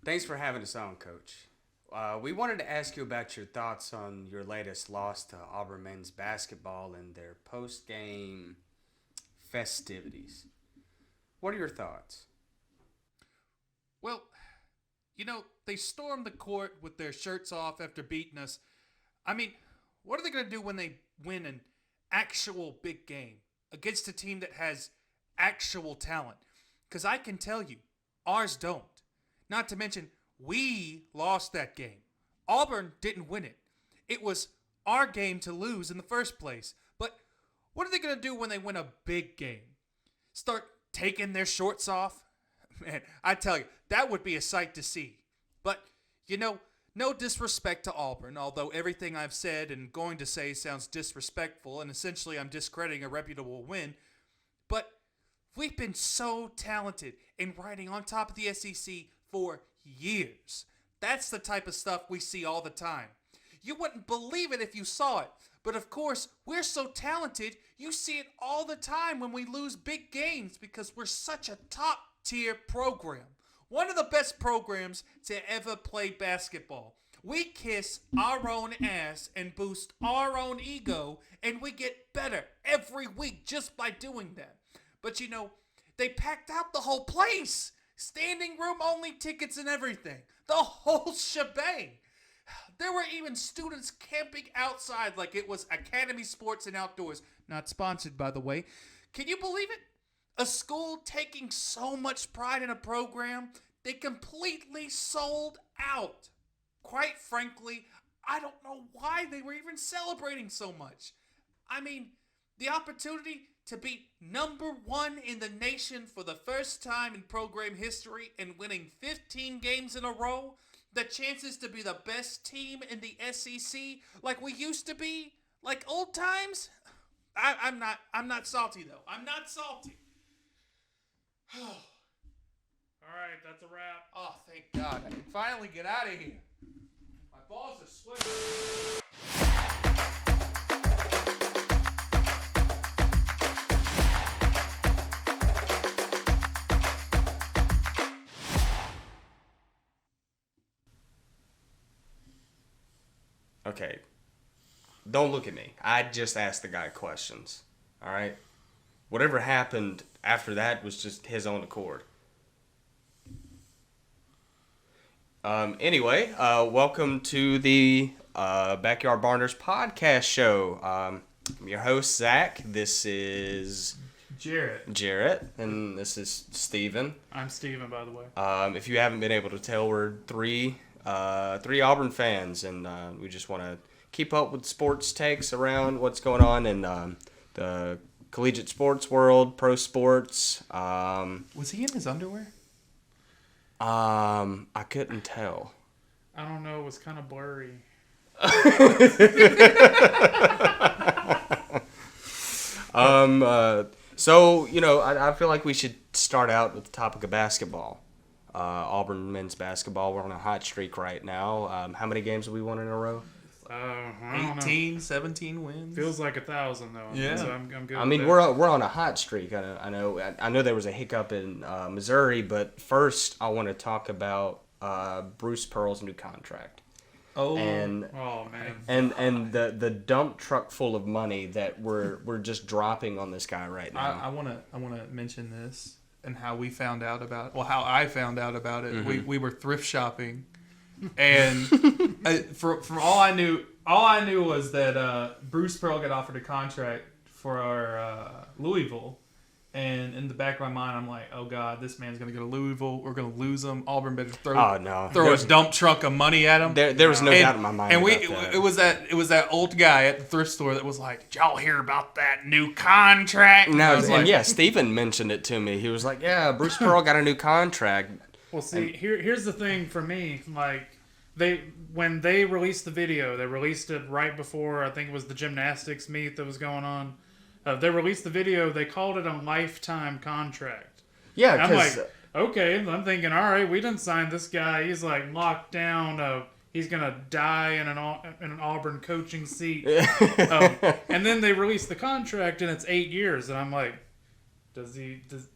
Thanks for having us on, Coach. We wanted to ask you about your thoughts on your latest loss to Auburn men's basketball and their post-game festivities. What are your thoughts? Well, they stormed the court with their shirts off after beating us. I mean, what are they going to do when they win an actual big game against a team that has actual talent? Because I can tell you, ours don't. Not to mention, we lost that game. Auburn didn't win it. It was our game to lose in the first place. But what are they going to do when they win a big game? Start taking their shorts off? Man, I tell you, that would be a sight to see. But, no disrespect to Auburn, although everything I've said and going to say sounds disrespectful, and essentially I'm discrediting a reputable win. But we've been so talented in riding on top of the SEC for years. That's the type of stuff we see all the time. You wouldn't believe it if you saw it. But of course, we're so talented, you see it all the time when we lose big games because we're such a top tier program. One of the best programs to ever play basketball. We kiss our own ass and boost our own ego, and we get better every week just by doing that. But they packed out the whole place. Standing room only tickets and everything. The whole shebang. There were even students camping outside like it was Academy Sports and Outdoors. Not sponsored, by the way. Can you believe it? A school taking so much pride in a program, they completely sold out. Quite frankly, I don't know why they were even celebrating so much. I mean, the opportunity to be number one in the nation for the first time in program history and winning 15 games in a row, the chances to be the best team in the SEC like we used to be, like old times. I'm not salty though. I'm not salty. All right, that's a wrap. Oh, thank God. I can finally get out of here. My balls are sweating. Okay, don't look at me. I just asked the guy questions. All right? Whatever happened after that was just his own accord. Anyway, welcome to the Backyard Barners podcast show. I'm your host, Zach. This is Jarrett, and this is Steven. I'm Steven, by the way. If you haven't been able to tell, we're three Auburn fans, and we just want to keep up with sports takes around what's going on in the collegiate sports world, pro sports. Was he in his underwear? I couldn't tell. I don't know. It was kind of blurry. So, I feel like we should start out with the topic of basketball. Auburn men's basketball. We're on a hot streak right now. How many games have we won in a row? I don't 18, know. 17 wins. Feels like 1,000 though. Yeah. So I'm good. I mean, with we're on a hot streak. I know there was a hiccup in Missouri, but first I want to talk about Bruce Pearl's new contract. Oh, And that. Oh man. and the dump truck full of money that we're just dropping on this guy right now. I wanna mention this and how we found out about. Well, how I found out about it. Mm-hmm. We were thrift shopping, and from all I knew was that Bruce Pearl got offered a contract for our Louisville. And in the back of my mind, I'm like, oh, God, this man's going to go to Louisville. We're going to lose him. Auburn better throw a dump truck of money at him. There was no doubt in my mind. And about that. it was that old guy at the thrift store that was like, did y'all hear about that new contract? And Stephen mentioned it to me. He was like, yeah, Bruce Pearl got a new contract. Well, see, here's the thing for me. Like, when they released the video, they released it right before, I think it was the gymnastics meet that was going on. They released the video. They called it a lifetime contract. Yeah, I'm like, okay. I'm thinking, all right, we didn't sign this guy. He's like locked down. He's gonna die in an Auburn coaching seat. And then they released the contract, and it's 8 years. And I'm like,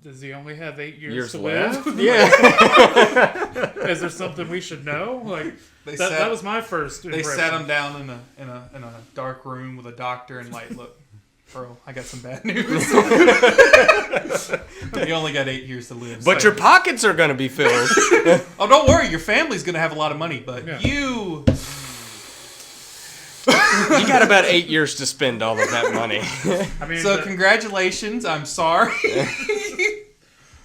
Does he only have 8 years to left? live? Yeah. Is there something we should know? Like that was my first They impression. sat him down in a dark room with a doctor and like, look, bro, I got some bad news. You only got 8 years to live. But so. your pockets are going to be filled. Oh, don't worry, your family's gonna have a lot of money, but Yeah. you. You got about 8 years to spend all of that money. I mean, So congratulations. I'm sorry.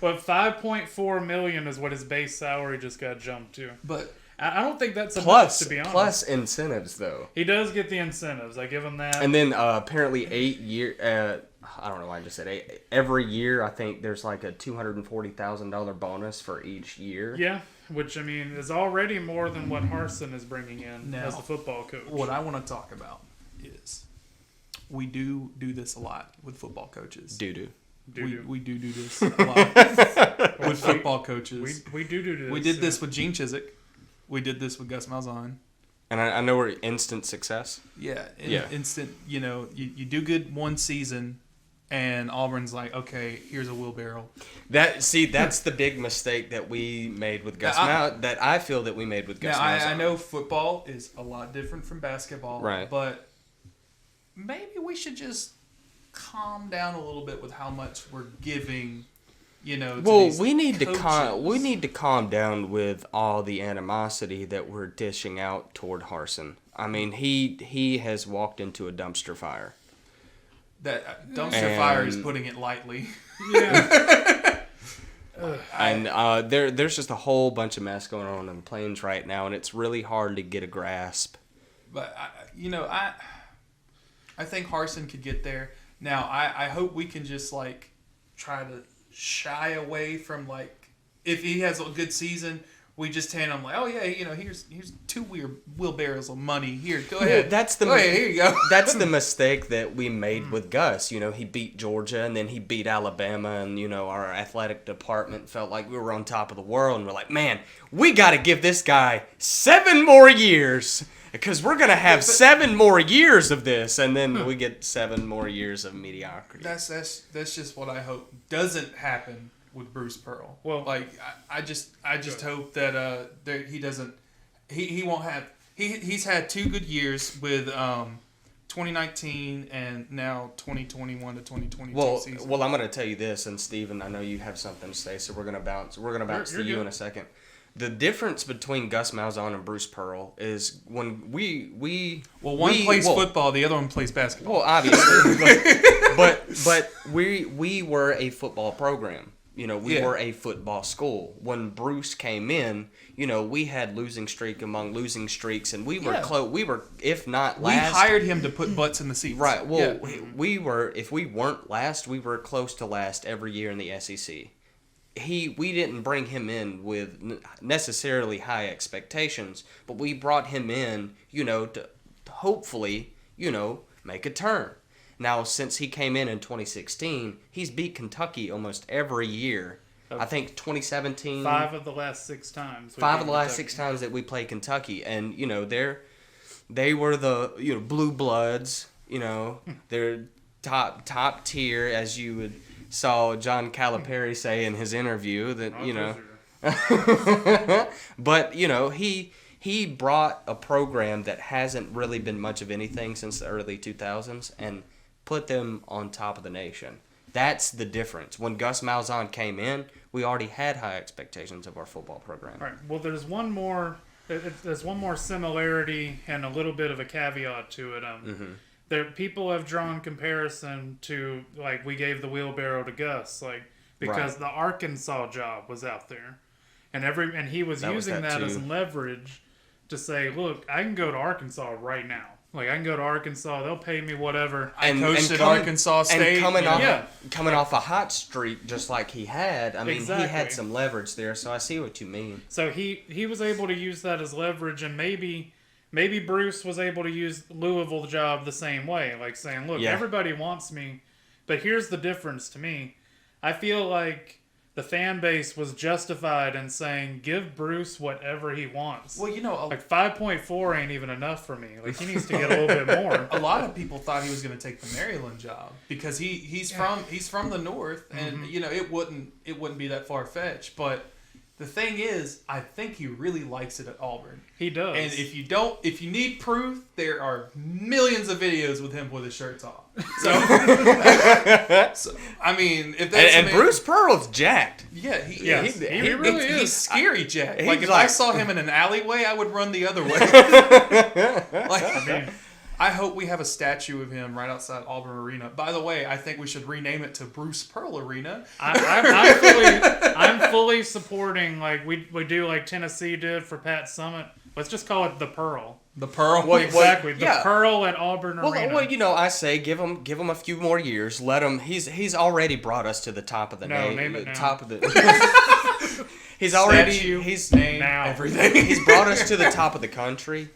but $5.4 million is what his base salary just got jumped to. But I don't think that's enough, plus, to be honest. plus incentives, though. He does get the incentives. I give him that. And then apparently 8 year. I don't know why I just said 8. Every year, I think there's like a $240,000 bonus for each year. Yeah, which I mean is already more than what Harsin is bringing in Now, as the football coach. what I want to talk about is we do this a lot with football coaches. Doo-doo. We do this a lot with football coaches. We do this. We did this with Gene Chizik. We did this with Gus Malzahn. And I know we're instant success. Yeah, Yeah. instant. You know, you do good one season, and Auburn's like, okay, here's a wheelbarrow. That's the big mistake that we made with Gus that I feel that we made with Gus Now, Malzahn. I know football is a lot different from basketball, Right. But maybe we should just calm down a little bit with how much we're giving. You know, to Well, these we need coaches. to calm down with all the animosity that we're dishing out toward Harsin. I mean, he has walked into a dumpster fire. That dumpster fire is And- putting it lightly. Yeah. And there's just a whole bunch of mess going on in the Plains right now, and it's really hard to get a grasp. But I think Harsin could get there. Now I hope we can just like try to shy away from like if he has a good season, we just hand him like, oh yeah, you know, here's 2 wheelbarrows of money. Here, go ahead. Here you go. That's the mistake that we made with Gus. You know, he beat Georgia and then he beat Alabama, and you know our athletic department felt like we were on top of the world, and we're like, man, we got to give this guy 7 more years. Because we're going to have 7 more years of this, and then we get 7 more years of mediocrity. That's just what I hope doesn't happen with Bruce Pearl. Well, like I just hope that he doesn't he won't have he's had 2 good years with 2019 and now 2021 to 2022 season. Well, I'm going to tell you this, and Steven, I know you have something to say, so we're going to bounce to you good. in a second. The difference between Gus Malzahn and Bruce Pearl is when one plays football, the other one plays basketball. Well, obviously, but we were a football program. You know, we were a football school. When Bruce came in, you know, we had losing streak among losing streaks, and we were close. We were, if not last, we hired him to put butts in the seats. Right. Well, we were. If we weren't last, we were close to last every year in the SEC. We didn't bring him in with necessarily high expectations, but we brought him in, you know, to hopefully, you know, make a turn. Now, since he came in 2016, he's beat Kentucky almost every year. I think 2017. 5 of the last 6 times. 5 of the last 6 times that we played Kentucky, and you know they were the blue bloods. You know, they're top tier, as you would. Saw John Calipari say in his interview that but you know he brought a program that hasn't really been much of anything since the early 2000s and put them on top of the nation. That's the difference. When Gus Malzahn came in, we already had high expectations of our football program. All right. Well, there's one more similarity and a little bit of a caveat to it. There, people have drawn comparison to, like, we gave the wheelbarrow to Gus, like, because the Arkansas job was out there, and he was using that as leverage to say, look, I can go to Arkansas right now. Like, I can go to Arkansas, they'll pay me whatever. I coached at Arkansas State. And coming off a hot streak just like he had, I mean, he had some leverage there, so I see what you mean. So he was able to use that as leverage, and maybe Bruce was able to use Louisville job the same way, like saying, look, everybody wants me, but here's the difference to me. I feel like the fan base was justified in saying, give Bruce whatever he wants. Well, like 5.4 ain't even enough for me. Like, he needs to get a little bit more. A lot of people thought he was going to take the Maryland job because he's from the north, and it wouldn't be that far fetched. But the thing is, I think he really likes it at Auburn. He does. And if you need proof, there are millions of videos with him with his shirts off. So, I mean, if that's and Bruce Pearl's jacked. Yeah, he really is. He's scary, Jack. He's If I saw him in an alleyway, I would run the other way. I hope we have a statue of him right outside Auburn Arena. By the way, I think we should rename it to Bruce Pearl Arena. I'm fully supporting, like we do, like Tennessee did for Pat Summit. Let's just call it the Pearl. The Pearl? Well, Exactly. The yeah. Pearl at Auburn Arena. Well, I say give him a few more years. Let him. He's already brought us to the top of the name it now. top of the. He's already he's name now. Everything. He's brought us to the top of the country.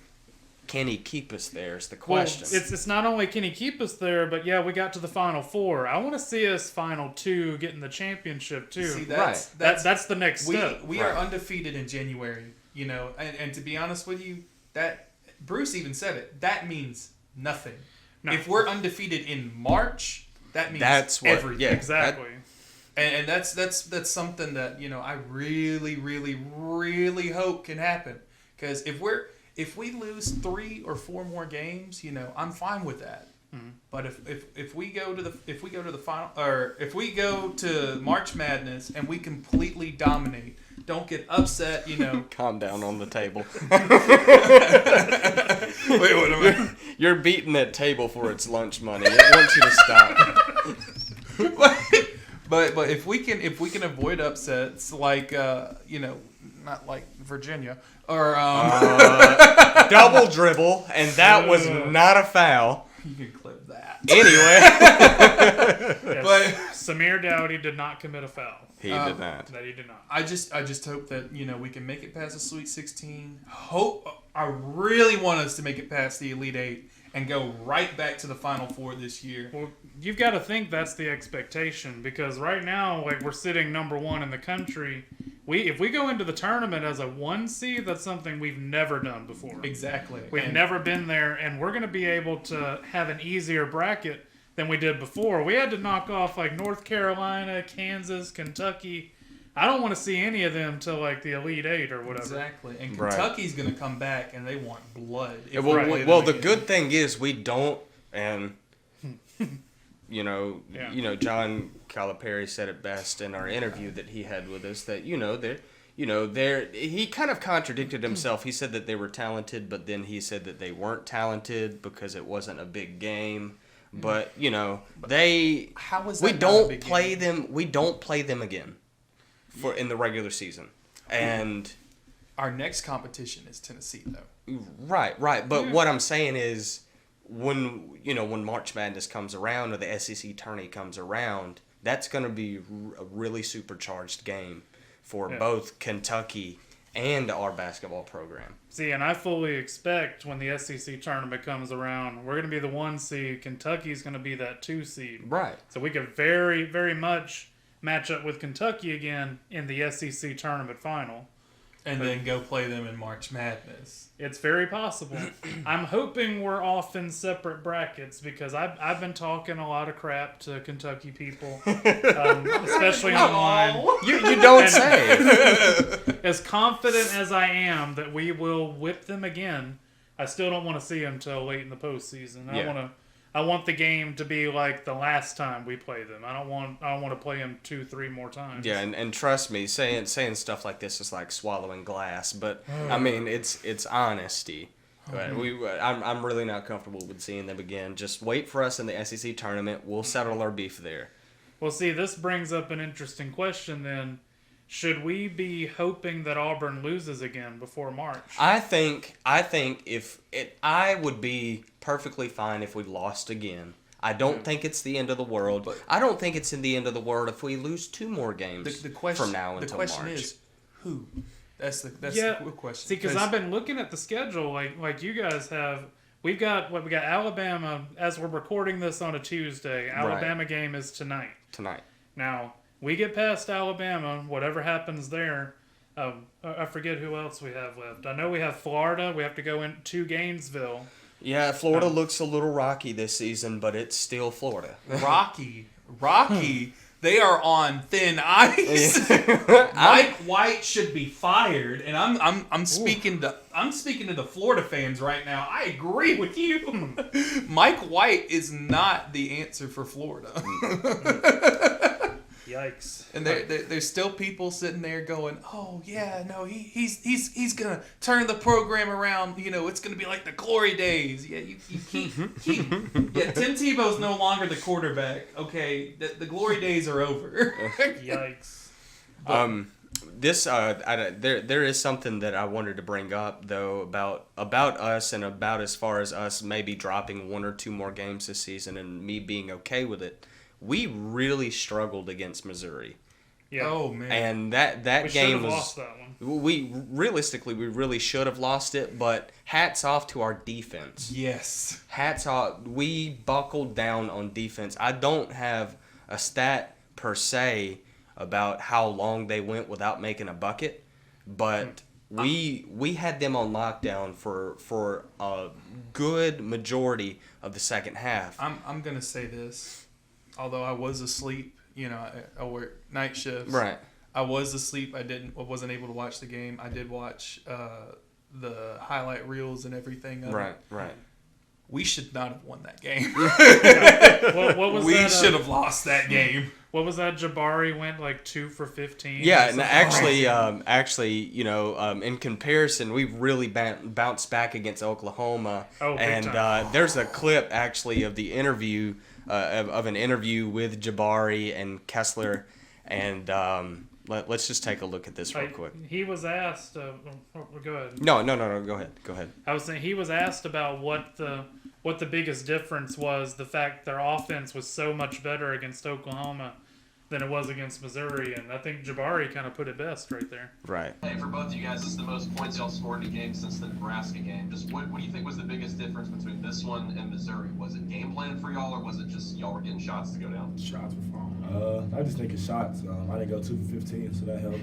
Can he keep us there? Is the question. Well, it's not only can he keep us there, but yeah, we got to the Final Four. I want to see us Final Two getting the championship too. See, Right. That's the next step. We are undefeated in January, and to be honest with you, that Bruce even said it. That means nothing. No. If we're undefeated in March, that means everything. Yeah, Exactly. And that's something that I really, really, really hope can happen. Because if we lose 3 or 4 more games, I'm fine with that. Mm-hmm. But if we go to the final, or if we go to March Madness and we completely dominate, don't get upset, Calm down on the table. Wait, what am I? You're beating that table for its lunch money. I want you to stop. But if we can avoid upsets like not like Virginia or double dribble, and that was not a foul. You can clip that. Anyway, Yes. But Samir Dowdy did not commit a foul. he did not. That he did not. I just hope that we can make it past the Sweet 16. I really want us to make it past the Elite 8 and go right back to the Final Four this year. Well, you've got to think that's the expectation, because right now, like, we're sitting number 1 in the country. If we go into the tournament as a 1 seed, that's something we've never done before. Exactly. We've never been there, and we're going to be able to have an easier bracket than we did before. We had to knock off like North Carolina, Kansas, Kentucky. I don't want to see any of them till like the Elite 8 or whatever. Exactly. And Right. Kentucky's going to come back, and they want blood. if Well, we play them well, the again. good thing is we don't, and Yeah. John Calipari said it best in our interview that he had with us that he kind of contradicted himself. He said that they were talented, but then he said that they weren't talented because it wasn't a big game. But How is that we not a don't big play game? them. We don't play them again in the regular season, and. Our next competition is Tennessee, though. Right. But what I'm saying is, when March Madness comes around or the SEC tourney comes around, that's going to be a really supercharged game for both Kentucky and our basketball program. See, and I fully expect when the SEC tournament comes around, we're going to be the 1 seed. Kentucky's going to be that 2 seed. Right. So we could very, very much match up with Kentucky again in the SEC tournament final. And then go play them in March Madness. It's very possible. I'm hoping we're off in separate brackets, because I've been talking a lot of crap to Kentucky people, especially online. You don't say. As confident as I am that we will whip them again, I still don't want to see them till late in the postseason. I want the game to be like the last time we play them. I don't want to play them 2-3 more times. Yeah, and trust me, saying stuff like this is like swallowing glass. But I mean, it's honesty. But I'm really not comfortable with seeing them again. Just wait for us in the SEC tournament. We'll settle our beef there. Well, see, this brings up an interesting question then. Should we be hoping that Auburn loses again before March? I think I would be perfectly fine if we lost again. I don't think it's the end of the world. But I don't think it's in the end of the world if we lose 2 more games the question, from now until March. The question is, who? That's the real question. See, because I've been looking at the schedule like you guys have. We got Alabama, as we're recording this on a Tuesday. Alabama game is tonight. Tonight. Now, we get past Alabama, whatever happens there. I forget who else we have left. I know we have Florida. We have to go into Gainesville. Yeah, Florida looks a little rocky this season, but it's still Florida. Rocky. They are on thin ice. Mike White should be fired, and I'm speaking to the Florida fans right now. I agree with you. Mike White is not the answer for Florida. Yikes! And there's still people sitting there going, "Oh yeah, no, he's gonna turn the program around. You know, it's gonna be like the glory days." Yeah, you keep yeah. Tim Tebow's no longer the quarterback. Okay, the glory days are over. Yikes! There is something that I wanted to bring up though about us and about as far as us maybe dropping 1 or 2 more games this season and me being okay with it. We really struggled against Missouri. Yeah. Oh man. And that We should game have was lost that one. we really should have lost it, but hats off to our defense. Yes. Hats off. We buckled down on defense. I don't have a stat per se about how long they went without making a bucket, but we had them on lockdown for a good majority of the second half. I'm gonna say this. Although I was asleep, you know, I work night shifts. Right. I was asleep. I wasn't able to watch the game. I did watch the highlight reels and everything. Right. We should not have won that game. What was we that? should have lost that game. What was that? Jabari went like 2 for 15. Yeah, and actually, you know, in comparison, we've really bounced back against Oklahoma. Oh, big and time. there's a clip actually of the interview of an interview with Jabari and Kessler, and let's just take a look at this real quick. He was asked. Go ahead. No. Go ahead. I was saying he was asked about what the biggest difference was. The fact their offense was so much better against Oklahoma than it was against Missouri, and I think Jabari kind of put it best right there. Right. Hey, for both of you guys, this is the most points y'all scored in a game since the Nebraska game. Just what do you think was the biggest difference between this one and Missouri? Was it game plan for y'all, or was it just y'all were getting shots to go down? Shots were fine. I just think it's shots. I didn't go 2 for 15, so that helped.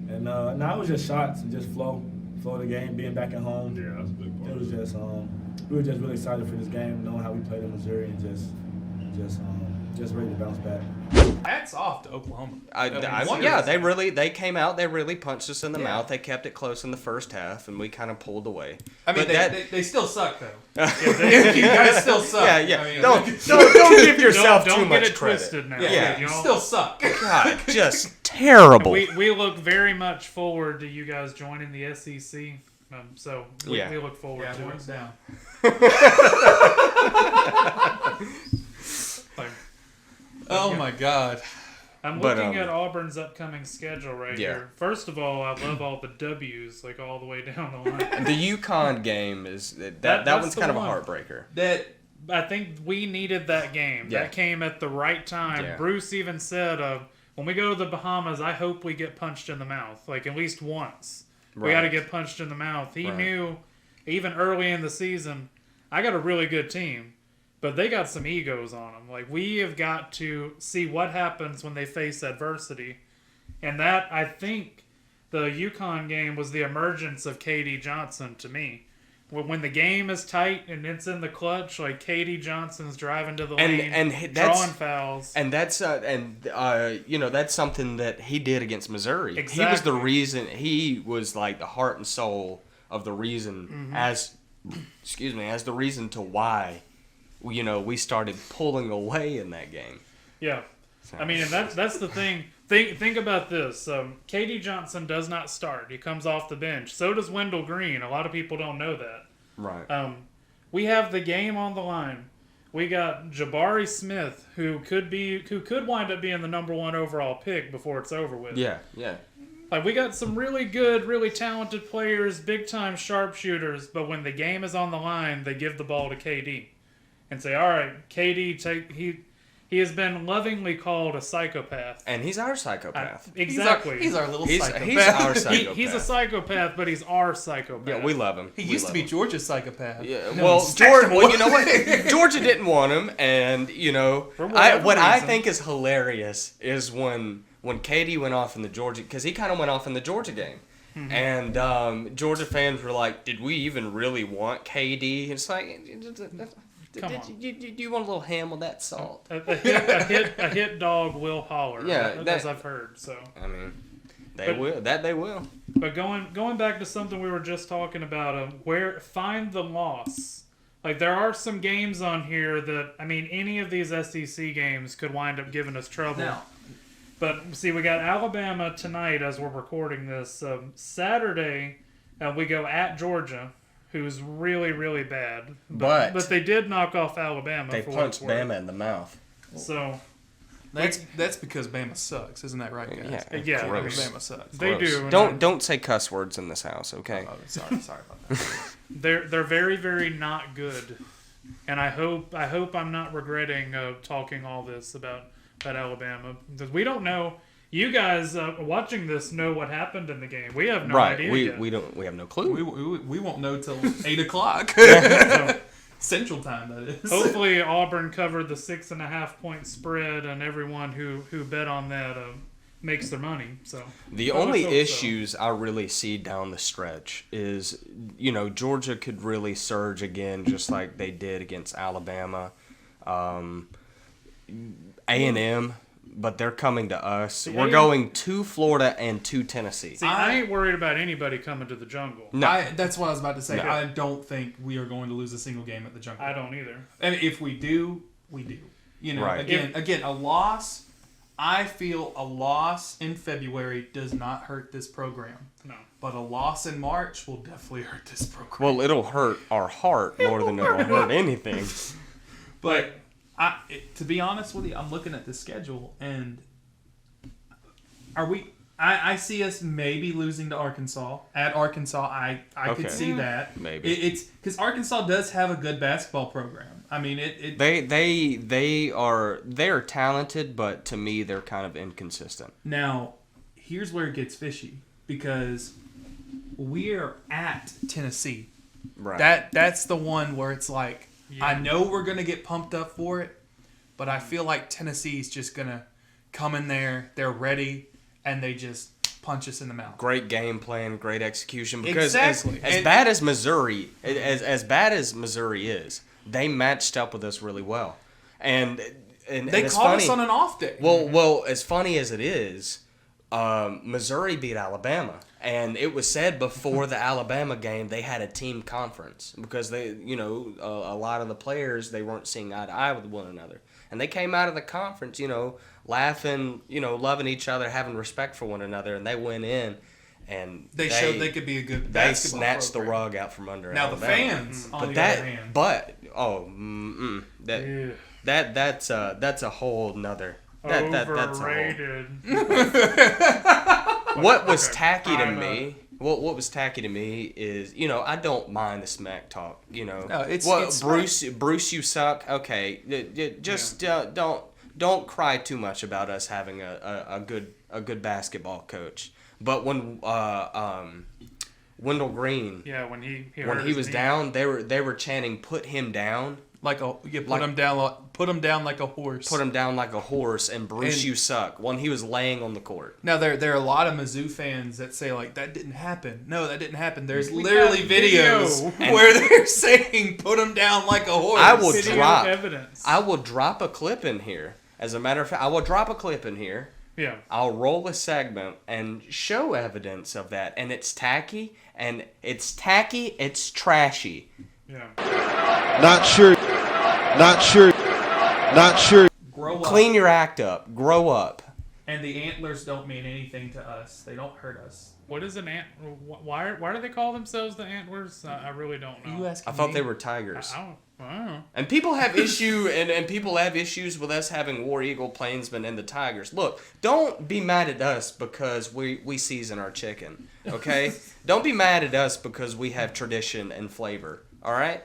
and no, it was just shots and just flow of the game, being back at home. Yeah, that's a big part. It was just we were just really excited for this game, knowing how we played in Missouri, and just ready to bounce back. Hats off to Oklahoma. They came out. They really punched us in the mouth. They kept it close in the first half, and we kind of pulled away. I mean, But they still suck though. You guys still suck. Yeah. I mean, Don't give yourself don't too get much it credit. twisted now. Yeah. you y'all. still suck. God, just terrible. We look very much forward to you guys joining the SEC. So we look forward Yeah, to works it. down. Like, Oh my God. I'm But, looking at Auburn's upcoming schedule right Yeah. here. First of all, I love all the W's, like all the way down the line. The UConn game is that that's one's the kind of one. a heartbreaker. That I think we needed that game. Yeah. That came at the right time. Yeah. Bruce even said, when we go to the Bahamas, I hope we get punched in the mouth, like at least once. We Right. got to get punched in the mouth. He Right. knew, even early in the season, I got a really good team, but they got some egos on them. Like, we have got to see what happens when they face adversity. And that, I think, the UConn game was the emergence of KD Johnson to me. When the game is tight and it's in the clutch, like KD Johnson's driving to the lane, and that's drawing fouls. and that's that's something that he did against Missouri. He was the Exactly. reason. He was like the heart and soul of the reason as the reason to why we started pulling away in that game. Yeah. I mean, and that's the thing. Think about this. KD Johnson does not start. He comes off the bench. So does Wendell Green. A lot of people don't know that. Right. We have the game on the line. We got Jabari Smith, who could wind up being the number 1 overall pick before it's over with. Yeah. Like, we got some really good, really talented players, big time sharpshooters. But when the game is on the line, they give the ball to KD and say, "All right, KD, He has been lovingly called a psychopath. And he's our psychopath. Exactly. He's our little He's psychopath. our psychopath. He's a psychopath, but he's our psychopath. Yeah, we love him. He We used to love be him. Georgia's psychopath. Yeah, No, well, he snatched him well, you know away. what? Georgia didn't want him, and For whatever what I reason. think is hilarious is when Katie went off in the Georgia, because he kind of went off in the Georgia game, Mm-hmm. and Georgia fans were like, "Did we even really want KD?" It's like, Come on. you want a little ham with that salt? A hit dog will holler. Yeah, as I've heard. So, I mean, But- will. That they will. but going back to something we were just talking about, where find the loss. Like there are some games on here that any of these SEC games could wind up giving us trouble. Now, But see, we got Alabama tonight as we're recording this. Saturday, we go at Georgia, who's really, really bad. But they did knock off Alabama. They for punched what it's worth. Bama in the mouth. So that's because Bama sucks, isn't that right, guys? Yeah, gross. Bama sucks. they Gross. do. Don't say cuss words in this house, okay? Oh, sorry about that. They're very, very not good, and I hope I'm not regretting talking all this about Alabama, because we don't know. You guys watching this know what happened in the game. We have no idea yet. We have no clue. We won't know till 8 o'clock So, Central Time. That is. hopefully Auburn covered the 6.5 point spread, and everyone who bet on that makes their money. So The Well, only let's hope so. issues I really see down the stretch is, Georgia could really surge again, just like they did against Alabama, A&M, but they're coming to us. We're A&M going to Florida and to Tennessee. See, I ain't worried about anybody coming to the jungle. No. That's what I was about to say. No. I don't think we are going to lose a single game at the Jungle. I don't either. And if we do, we do. Right. Again, a loss. I feel a loss in February does not hurt this program. No. But a loss in March will definitely hurt this program. Well, it'll hurt our heart more than it'll hurt anything. But to be honest with you, I'm looking at the schedule, and I see us maybe losing to Arkansas. At Arkansas, I Okay. could see that. Maybe. It's because Arkansas does have a good basketball program. I mean, They're talented, but to me they're kind of inconsistent. Now, here's where it gets fishy, because we're at Tennessee. Right. That's the one where it's like, Yeah. I know we're gonna get pumped up for it, but I feel like Tennessee's just gonna come in there, they're ready, and they just punch us in the mouth. Great game plan, great execution. Because Exactly. as bad as Missouri, as bad as Missouri is, they matched up with us really well, and They it's caught funny. us on an off day. Well, as funny as it is, Missouri beat Alabama, and it was said before the Alabama game they had a team conference because they, a lot of the players, they weren't seeing eye to eye with one another, and they came out of the conference, laughing, loving each other, having respect for one another, and they went in, and they showed they could be a good they basketball snatched program. the rug out from under Now Alabama. the fans, on But the other hand, Ew. that's a whole nother. That's a whole. Overrated. What was tacky to I'm, me? What was tacky to me is, I don't mind the smack talk. No, it's Bruce, you suck. Okay, just don't cry too much about us having a good basketball coach. But when Wendell Green, Yeah, when he when hurt he his was knee. down, they were chanting, "Put him down." put him down like a horse. Put him down like a horse, and Bruce, And- you suck. When he was laying on the court. Now there are a lot of Mizzou fans that say like that didn't happen. No, that didn't happen. There's We literally got video. videos And- where they're saying put him down like a horse. I will Video drop. evidence. I will drop a clip in here. As a matter of fact, I will drop a clip in here. Yeah. I'll roll a segment and show evidence of that. And it's tacky, it's trashy. Yeah. Not sure. Grow up. Clean your act up. Grow up. And the antlers don't mean anything to us. They don't hurt us. What is an ant? Why do they call themselves the Antlers? I really don't know. You asking I thought me? they were tigers. I don't know. And people have people have issues with us having War Eagle, Plainsman, and the Tigers. Look, don't be mad at us because we season our chicken, okay? Don't be mad at us because we have tradition and flavor, all right?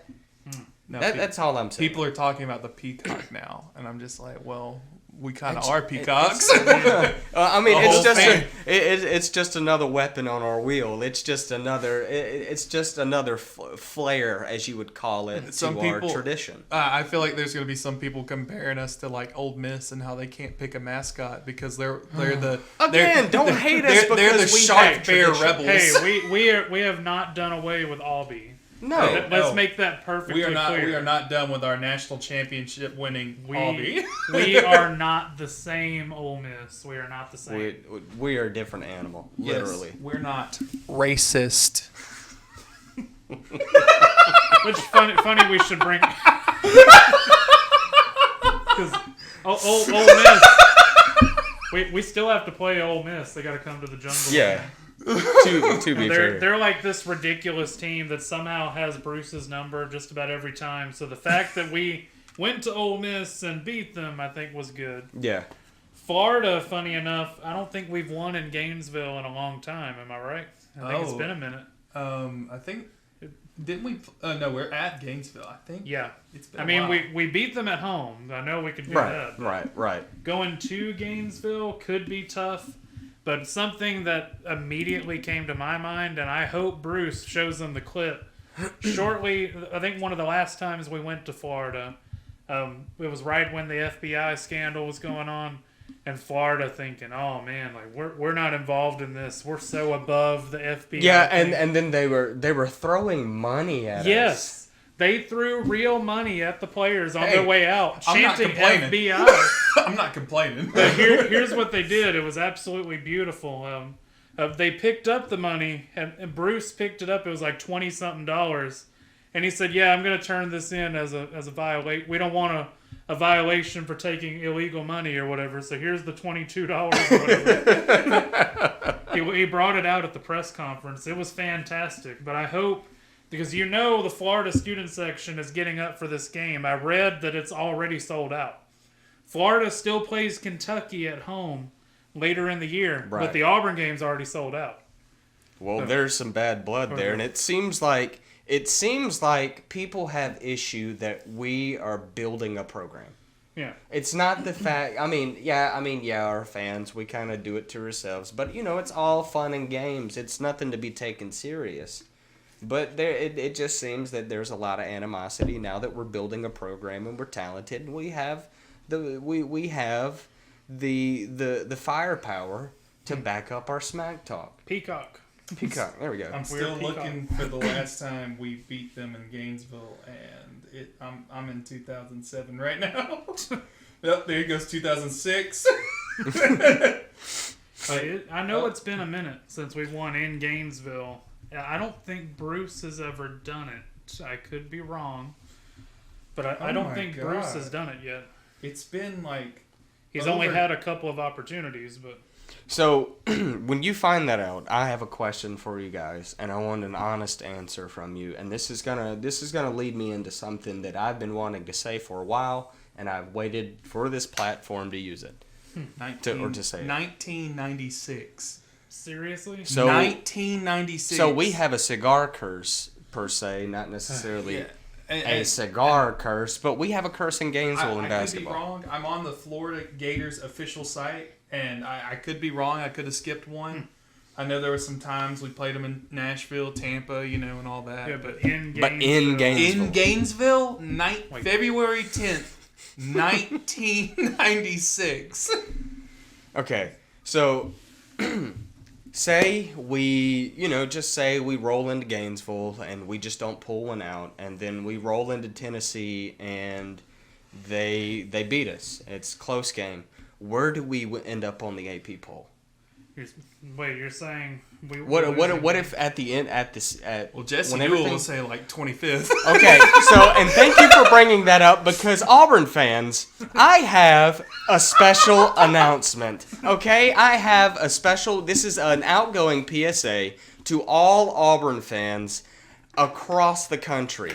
No, That's all I'm saying. people are talking about the peacock now, and I'm just like, well, we kind of It's- are peacocks. I mean, The it's whole just thing. it's just another weapon on our wheel. It's just another flair, as you would call it, Some to our people- tradition. I feel like there's gonna be some people comparing us to like Ole Miss and how they can't pick a mascot because they're the Again, don't hate us they're the because we sharp have bear tradition. rebels. Hey, we have not done away with Albie. No, Hey, Let's no. make that perfectly clear. we are not done with our national championship winning Albie. We are not the same Ole Miss. We are not the same. we are a different animal, Yes, literally. we're not racist. Which funny we should bring because Ole Miss. We still have to play Ole Miss. They got to come to the jungle. Yeah. to be fair. They're like this ridiculous team that somehow has Bruce's number just about every time. So the fact that we went to Ole Miss and beat them, I think, was good. Yeah. Florida, funny enough, I don't think we've won in Gainesville in a long time. Am I right? I think it's Oh. been a minute. I think didn't we? No, we're at Gainesville. I think. Yeah. It's been. I a mean, while. we beat them at home. I know we could do that. Right. Going to Gainesville could be tough, but something that immediately came to my mind, and I hope Bruce shows them the clip shortly. I think one of the last times we went to Florida, it was right when the FBI scandal was going on, and Florida thinking, "Oh man, like we're not involved in this. We're so above the FBI." Yeah, thing." and then they were throwing money at us. Yes. They threw real money at the players on Hey, their way out, I'm not chanting complaining. FBI. I'm not complaining. But here's what they did. It was absolutely beautiful. They picked up the money, and Bruce picked it up. It was like $20-something, and he said, "Yeah, I'm going to turn this in as a violation. We don't want a violation for taking illegal money or whatever. So here's the $22 or whatever." he brought it out at the press conference. It was fantastic. But I hope, because the Florida student section is getting up for this game. I read that it's already sold out. Florida still plays Kentucky at home later in the year, Right. but the Auburn game's already sold out. Well, there's some bad blood there, and it seems like people have issue that we are building a program. Yeah. It's not the fact. Our fans, we kind of do it to ourselves, but it's all fun and games. It's nothing to be taken serious. But it just seems that there's a lot of animosity now that we're building a program and we're talented and we have the firepower to back up our smack talk. Peacock. Peacock, there we go. I'm still looking for the last time we beat them in Gainesville, and I'm in 2007 right now. Yep, there goes 2006. I know it's been a minute since we've won in Gainesville. I don't think Bruce has ever done it. I could be wrong. But I don't my think God. Bruce has done it yet. It's been like He's only had a couple of opportunities, but So, when you find that out, I have a question for you guys, and I want an honest answer from you. And this is gonna lead me into something that I've been wanting to say for a while, and I've waited for this platform to use it. To say it. 1996. seriously? So, 1996. so we have a cigar curse per se, not necessarily Yeah. a cigar curse, but we have a curse in Gainesville in I basketball. could be wrong. I'm on the Florida Gators official site, and I could be wrong. I could have skipped one. I know there were some times we played them in Nashville, Tampa, and all that. Yeah, but in Gainesville. But in Gainesville. In Gainesville, February 10th, 1996. Okay, so say we roll into Gainesville and we just don't pull one out, and then we roll into Tennessee and they beat us. It's a close game. Where do we end up on the AP poll? Wait, you're saying we? What if at the end Well, Jesse when Newell everything- will say like 25th. Okay, and thank you for bringing that up, because Auburn fans, I have a special announcement. Okay, this is an outgoing PSA to all Auburn fans across the country.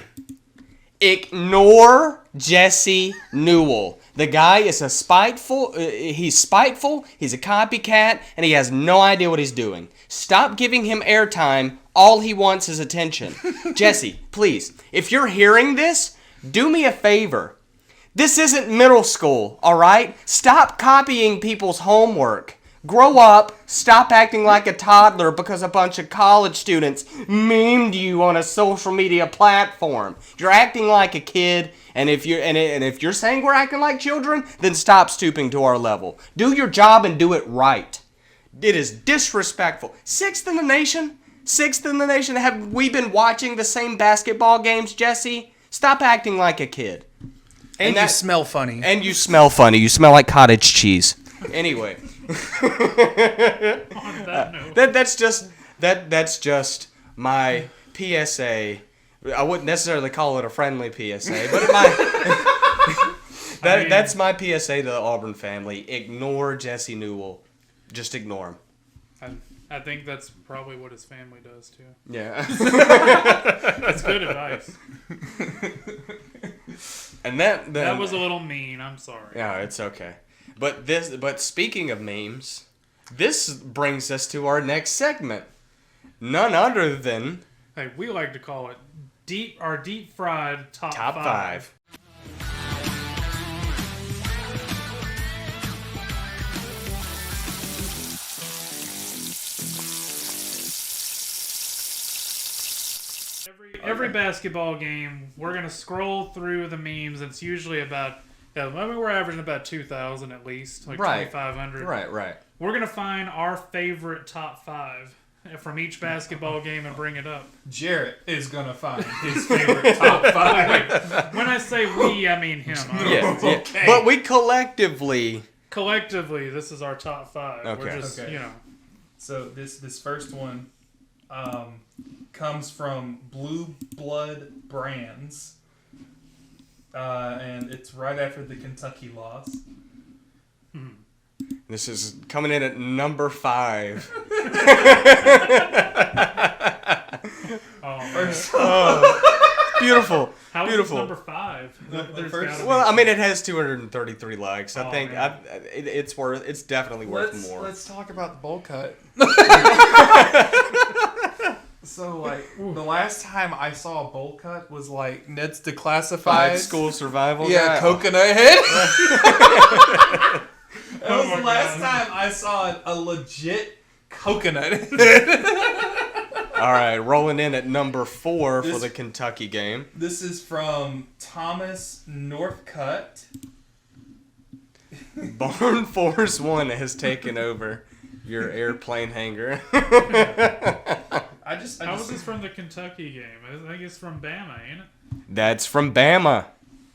Ignore Jesse Newell. The guy is he's spiteful, he's a copycat, and he has no idea what he's doing. Stop giving him airtime. All he wants is attention. Jesse, please, if you're hearing this, do me a favor. This isn't middle school, all right? Stop copying people's homework. Grow up, stop acting like a toddler because a bunch of college students memed you on a social media platform. You're acting like a kid, and if you're saying we're acting like children, then stop stooping to our level. Do your job and do it right. It is disrespectful. Sixth in the nation? Sixth in the nation? Have we been watching the same basketball games, Jesse? Stop acting like a kid. And you smell funny. And you smell funny. You smell like cottage cheese. Anyway. On that note. That's just my PSA. I wouldn't necessarily call it a friendly PSA, but that's my PSA to the Auburn family. Ignore Jesse Newell. Just ignore him. I think that's probably what his family does too. Yeah. That's good advice. And that was a little mean. I'm sorry. Yeah, it's okay. But speaking of memes, this brings us to our next segment. None other than Hey, we like to call it deep fried top five. Every basketball game, we're gonna scroll through the memes. It's usually about, we're averaging about 2,000 at least, like Right. 2,500. Right. We're gonna find our favorite top 5 from each basketball game and bring it up. Jarrett is gonna find his favorite top 5. When I say we, I mean him. Yeah. Okay. But we collectively. Collectively, this is our top 5. Okay. We're just, Okay. So this first one comes from Blue Blood Brands, and it's right after the Kentucky loss. This is coming in at number 5. Beautiful. How is Beautiful. this number 5? There's first- gotta be- Well, I mean, it has 233 likes. I Oh, think man. it's definitely worth more. Let's talk about the bowl cut. So, like, the last time I saw a bowl cut was, like, Ned's Declassified. School survival. Yeah, guy. coconut head. That was my the last God. time I saw a legit coconut head. All right, rolling in at number 4 for This- the Kentucky game. This is from Thomas Northcutt. Barn Force 1 has taken over your airplane hangar. How is this from the Kentucky game? I think it's from Bama, ain't it? That's from Bama.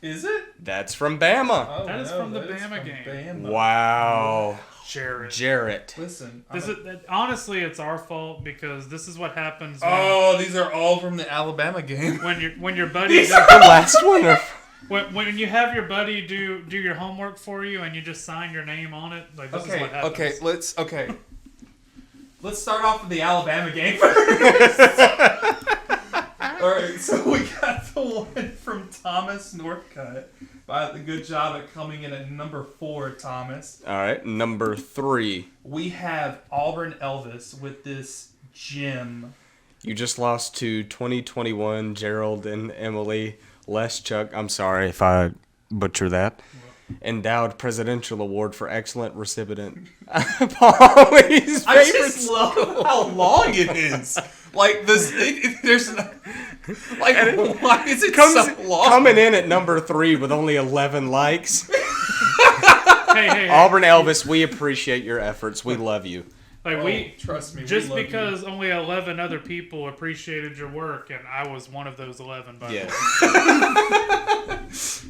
Is it? That's from Bama. Oh, That is from the that is Bama from game. Bama. Wow. Jarrett. Listen. Honestly, it's our fault because this is what happens These are all from the Alabama game. when your buddy does, The last one. when you have your buddy do your homework for you and you just sign your name on it. Like this is what happens. Let's start off with the Alabama game first. Alright, so we got the one from Thomas Northcutt. Good job at coming in at number 4, Thomas. All right, number 3. We have Auburn Elvis with this gem. You just lost to 2021 Gerald and Emily Leschuk. I'm sorry if I butcher that. Endowed Presidential Award for Excellent Recipient. Paulie's I favorite. just love how long it is. Like this, there's no, like why is it so long? Coming in at number 3 with only 11 likes. Hey. Auburn Elvis, we appreciate your efforts. We love you. Like trust me. just we love because only 11 other people appreciated your work and I was one of those 11. By the way.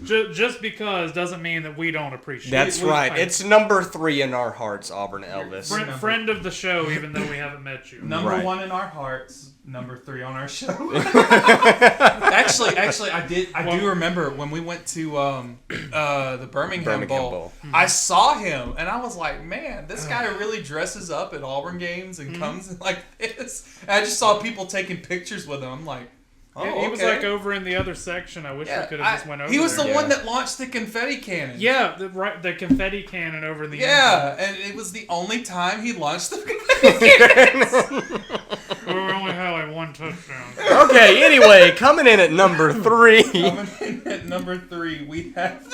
Just because doesn't mean that we don't appreciate. That's right. It's number 3 in our hearts, Auburn Elvis. Friend of the show, even though we haven't met you. Number Right. 1 in our hearts, number 3 on our show. actually, I do remember when we went to the Birmingham Bowl. I saw him and I was like, man, this guy really dresses up at Auburn games and comes in like this. And I just saw people taking pictures with him. I'm like, oh, He was okay. like over in the other section. I wish we could have just went over. He was there. the one that launched the confetti cannon. Yeah, the confetti cannon over the Yeah, and it was the only time he launched the confetti cannon. We only had like one touchdown. Okay, anyway, coming in at number 3. Coming in at number 3, we have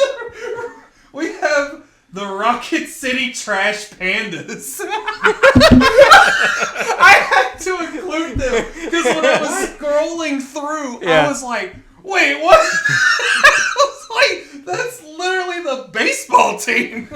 the Rocket City Trash Pandas. I had to include them because when I was scrolling through, Yeah. I was like, "Wait, what?" I was like, "That's literally the baseball team."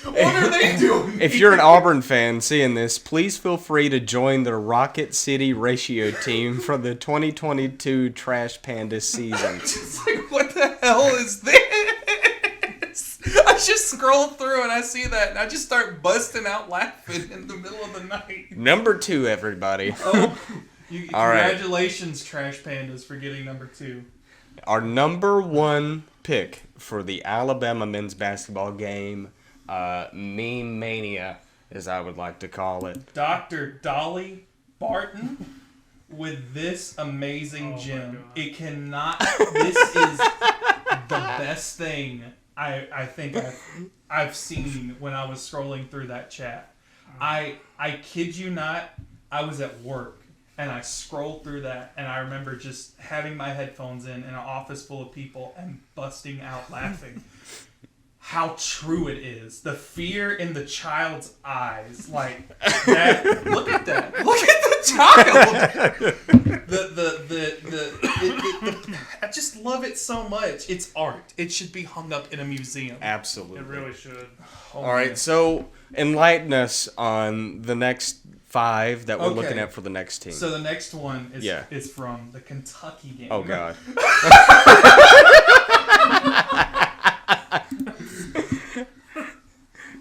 What are they doing? If you're an Auburn fan seeing this, please feel free to join the Rocket City Ratio team for the 2022 Trash Pandas season. Just like, what the hell is this? I just scroll through and I see that and I just start busting out laughing in the middle of the night. Number 2, everybody. Oh, All right. Congratulations, Trash Pandas, for getting number 2. Our number 1 pick for the Alabama men's basketball game, Meme Mania, as I would like to call it. Dr. Dolly Barton with this amazing Oh my gem. God. It cannot. This is the best thing I think I've seen when I was scrolling through that chat. I kid you not. I was at work and I scrolled through that and I remember just having my headphones in an office full of people and busting out laughing. How true it is. The fear in the child's eyes. Like that. Look at that. Look at the child. I just love it so much. It's art. It should be hung up in a museum. Absolutely. It really should. Oh, All right, man. so enlighten us on the next 5 that we're Okay. looking at for the next team. So the next one is Yeah. is from the Kentucky game. Oh, God.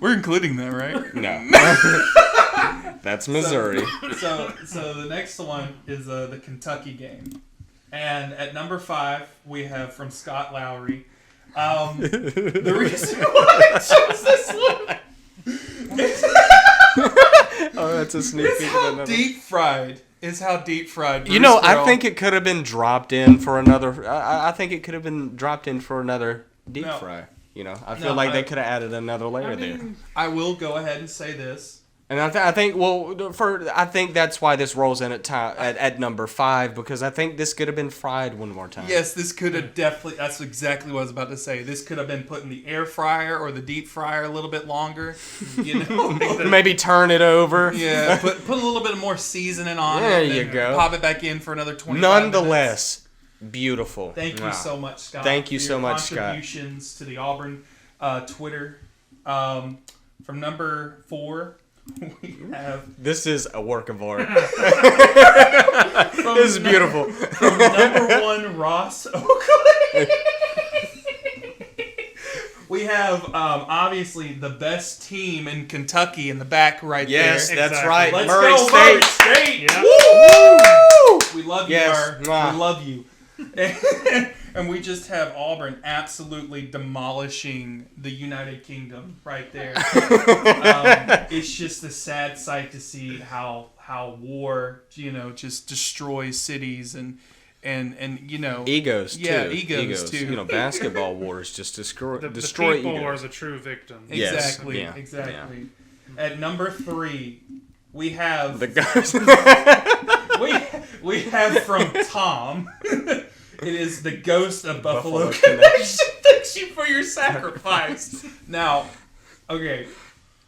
We're including that, right? No. That's Missouri. So the next one is the Kentucky game, and at number 5 we have from Scott Lowry. The reason why I chose this one Oh, that's a sneak is peek of how another. deep fried. You know, I think it could have been dropped in for another. I think it could have been dropped in for another deep No. fry. You know, I feel No, like I- they could have added another layer there. I will go ahead and say this. And I think I think that's why this rolls in at number 5, because I think this could have been fried one more time. Yes, this could have definitely. That's exactly what I was about to say. This could have been put in the air fryer or the deep fryer a little bit longer. You know, Maybe turn it over. yeah. Put a little bit more seasoning on There it. you then go. Pop it back in for another 25 minutes. Nonetheless, beautiful. Thank you Wow. so much, Scott. Thank you for so your much, Scott. Contributions to the Auburn Twitter. From number 4, we have This is a work of art. from This is beautiful. From number 1, Ross Oakley. We have obviously the best team in Kentucky in the back right Yes, there. that's Exactly. right. Let's Murray go, State. Murray State. Yeah. Woo! We love you, Yes. Murr. Mwah. We love you. And we just have Auburn absolutely demolishing the United Kingdom right there. It's just a sad sight to see how war, just destroys cities and you know, Egos too. Yeah, egos, too. You know, basketball wars just destroy The people egos. are the true victims. Yes, exactly, yeah, exactly. At number 3, we have The guys. we have from Tom. It is the ghost of Buffalo Buffalo Connection. Thanks you for your sacrifice. Now, okay,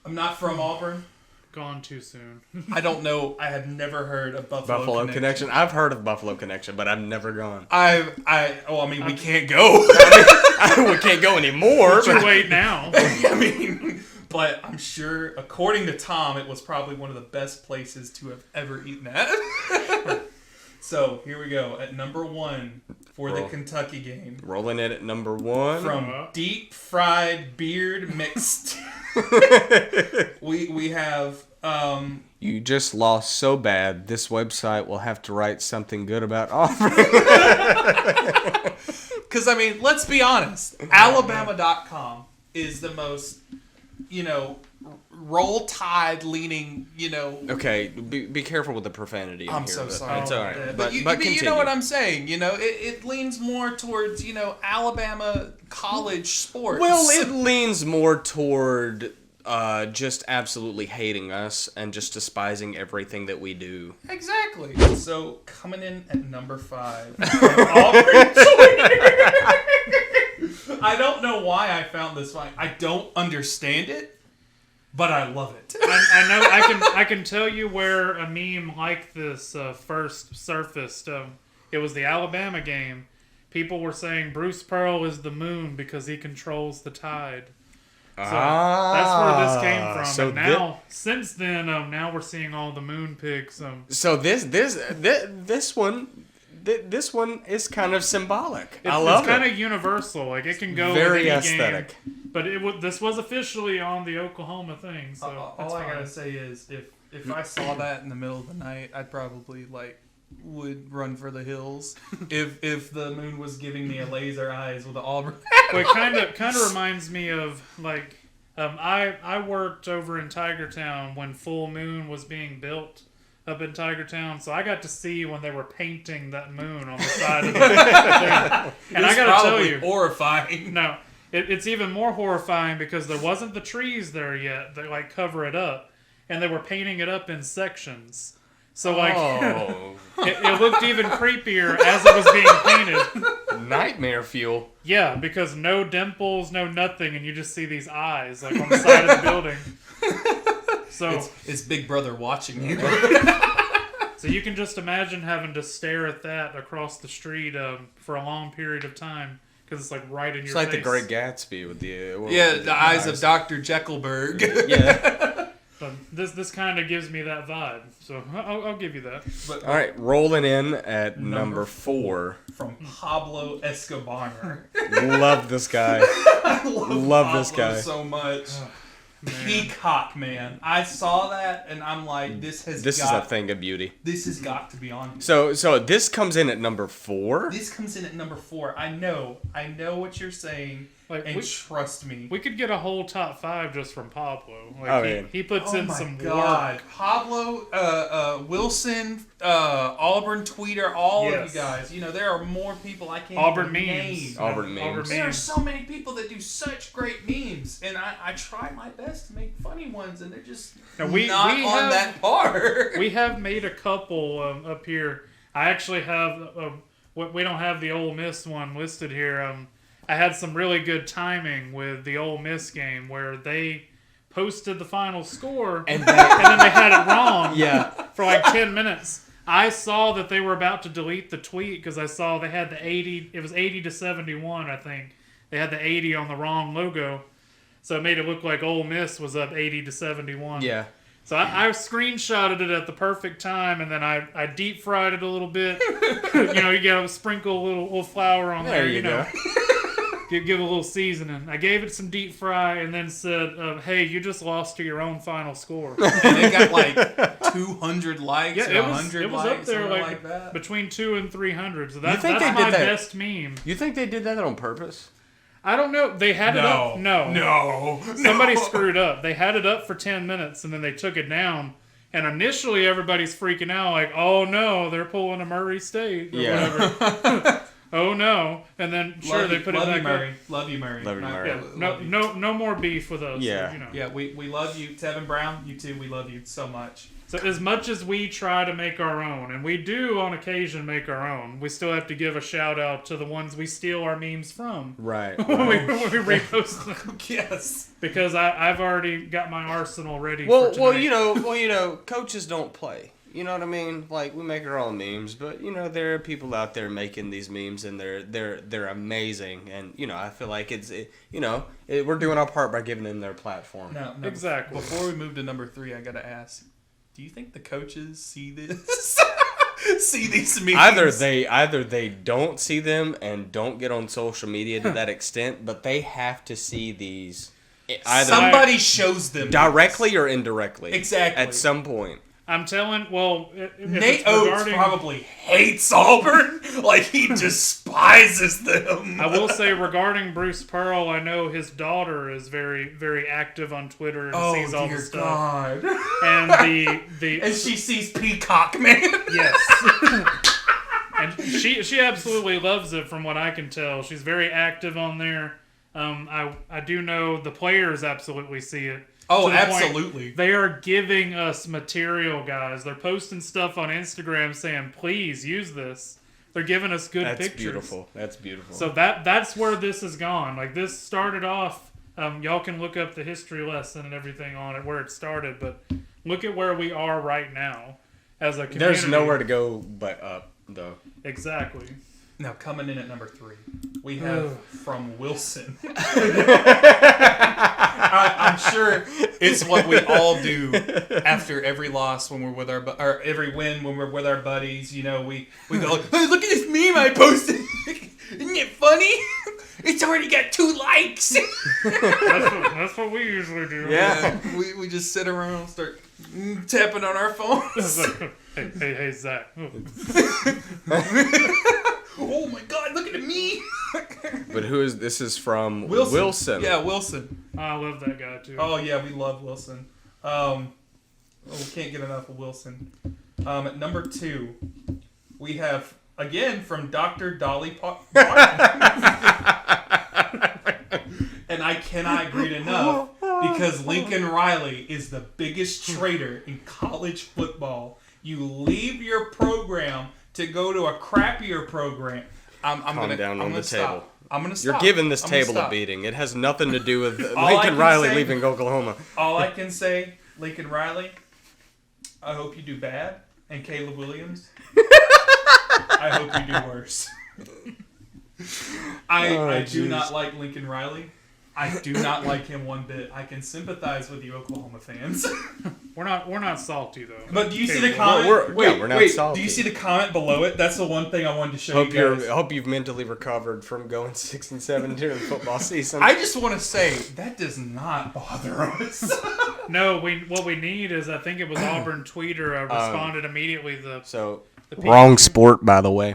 I'm not from Auburn. Gone too soon. I don't know. I have never heard of Buffalo Connection. I've heard of Buffalo Connection, but I've never gone. I mean, we can't go. We can't go anymore. But you wait now. I mean, but I'm sure, according to Tom, it was probably one of the best places to have ever eaten at. So here we go at number 1 for the Roll. Kentucky game. Rolling it at number 1. From deep fried beard mixed. we have You just lost so bad, this website will have to write something good about Auburn. because I mean, let's be honest, Alabama.com is the most, Roll Tide leaning, Okay, be careful with the profanity. I'm here, so but sorry. It's all right. But you continue. know what I'm saying. It leans more towards, Alabama college sports. Well, it leans more toward just absolutely hating us and just despising everything that we do. Exactly. So coming in at number 5, Auburn Twitter. I don't know why I found this funny. I don't understand it, but I love it. I know I can tell you where a meme like this first surfaced. It was the Alabama game. People were saying Bruce Pearl is the moon because he controls the tide. So that's where this came from. So and now, since then, now we're seeing all the moon pics. So this one is kind of symbolic. I love it's kind of universal. Like it can go very with any aesthetic. game. But this was officially on the Oklahoma thing. So all I gotta say is, if I saw that in the middle of the night, I'd probably would run for the hills. if the moon was giving me a laser eyes with the Auburn. Well, it kind of reminds me of I worked over in Tigertown when Full Moon was being built up in Tigertown, so I got to see when they were painting that moon on the side of the thing. And I gotta tell you, horrifying. no, it's even more horrifying because there wasn't the trees there yet that cover it up, and they were painting it up in sections. So it looked even creepier as it was being painted. Nightmare fuel. Yeah, because no dimples, no nothing, and you just see these eyes on the side of the building. So it's Big Brother watching you. So you can just imagine having to stare at that across the street for a long period of time because it's right in your face. It's like the Great Gatsby with the the eyes of Dr. Jekyllberg. Yeah. So this kind of gives me that vibe. So I'll give you that. But, All right, rolling in at number 4 from Pablo Escobar. Love this guy. I love this Pablo guy so much. Peacock, man. I saw that and I'm like, this is a thing of beauty. This has got to be on here. So this comes in at number 4. This comes in at number 4. I know what you're saying. Trust me. We could get a whole top 5 just from Pablo. He puts in some God. work. Pablo, Wilson, Auburn Tweeter, all of you guys. There are more people I can't Auburn even memes. name. Auburn memes. There are so many people that do such great memes, and I try my best to make funny ones, and they're just we on that par. We have made a couple up here. I actually have. We don't have the Ole Miss one listed here. I had some really good timing with the Ole Miss game where they posted the final score and then they had it wrong for 10 minutes. I saw that they were about to delete the tweet because I saw they had the 80. It was 80-71, I think. They had the 80 on the wrong logo. So it made it look like Ole Miss was up 80-71. Yeah. So I screenshotted it at the perfect time, and then I deep fried it a little bit. You gotta sprinkle a little flour on there. You know. Give it a little seasoning. I gave it some deep fry and then said, "Hey, you just lost to your own final score." And it got 200 likes. Yeah, and 100 it was likes, up there like that. between 200 and 300. So that's think they my did that? best meme. You think they did that on purpose? I don't know. They had it up. No. Somebody screwed up. They had it up for 10 minutes and then they took it down. And initially everybody's freaking out like, "Oh no, they're pulling a Murray State or whatever." Oh no! And then they put it back Murray. up. Love you, Murray. Love you, Murray. Yeah, no more beef with us. Yeah. So, Yeah, we love you, Tevin Brown. You too. We love you so much. So as much as we try to make our own, and we do on occasion make our own, we still have to give a shout out to the ones we steal our memes from. Right. when we repost them. Yes. Because I've already got my arsenal ready. Well, for tonight. you know, coaches don't play. You know what I mean? We make our own memes, but there are people out there making these memes, and they're amazing. And I feel like we're doing our part by giving them their platform. No, exactly. Before we move to number 3, I gotta ask: do you think the coaches see this? See these memes? Either they don't see them and don't get on social media to that extent, but they have to see these. Somebody shows them directly or indirectly. Exactly. At some point. I'm telling. Nate Oates probably hates Auburn. He despises them. I will say regarding Bruce Pearl, I know his daughter is very, very active on Twitter and sees all the stuff. God. And and she sees Peacock, man. Yes. And she absolutely loves it from what I can tell. She's very active on there. I do know the players absolutely see it. Oh, To the point absolutely. They are giving us material, guys. They're posting stuff on Instagram saying, please use this. They're giving us good That's pictures. beautiful. That's beautiful. So that's where this has gone. Like, this started off, y'all can look up the history lesson and everything on it, where it started, but look at where we are right now as a community. There's nowhere to go but up, though. Exactly. Now, coming in at number 3, we have from Wilson. I'm sure it's what we all do after every loss when we're with or every win when we're with our buddies. You know, we go, hey, look at this meme I posted. Isn't it funny? It's already got 2 likes. That's what we usually do. Yeah. We just sit around and start tapping on our phones. hey, Zach. Oh my God, look at me. But this is from Wilson. Wilson. Yeah, Wilson. I love that guy, too. Oh, yeah, we love Wilson. We can't get enough of Wilson. At number 2, we have, again, from Dr. Dolly Parton. And I cannot agree enough because Lincoln Riley is the biggest traitor in college football. You leave your program to go to a crappier program. I'm Calm down on the stop. table. I'm gonna stop. You're giving this I'm gonna table a stop. beating. It has nothing to do with All I Lincoln can Riley say- leaving Oklahoma. All I can say, Lincoln Riley, I hope you do bad. And Caleb Williams, I hope you do worse. I do not like Lincoln Riley. I do not like him one bit. I can sympathize with you Oklahoma fans. We're not salty, though. But do you see Okay, the comment? we're not salty. Do you see the comment below it? That's the one thing I wanted to show you guys. Hope you've mentally recovered from going 6-7 during the football season. I just want to say that does not bother us. No, what we need is, I think it was Auburn tweeter responded immediately. Wrong sport, by the way.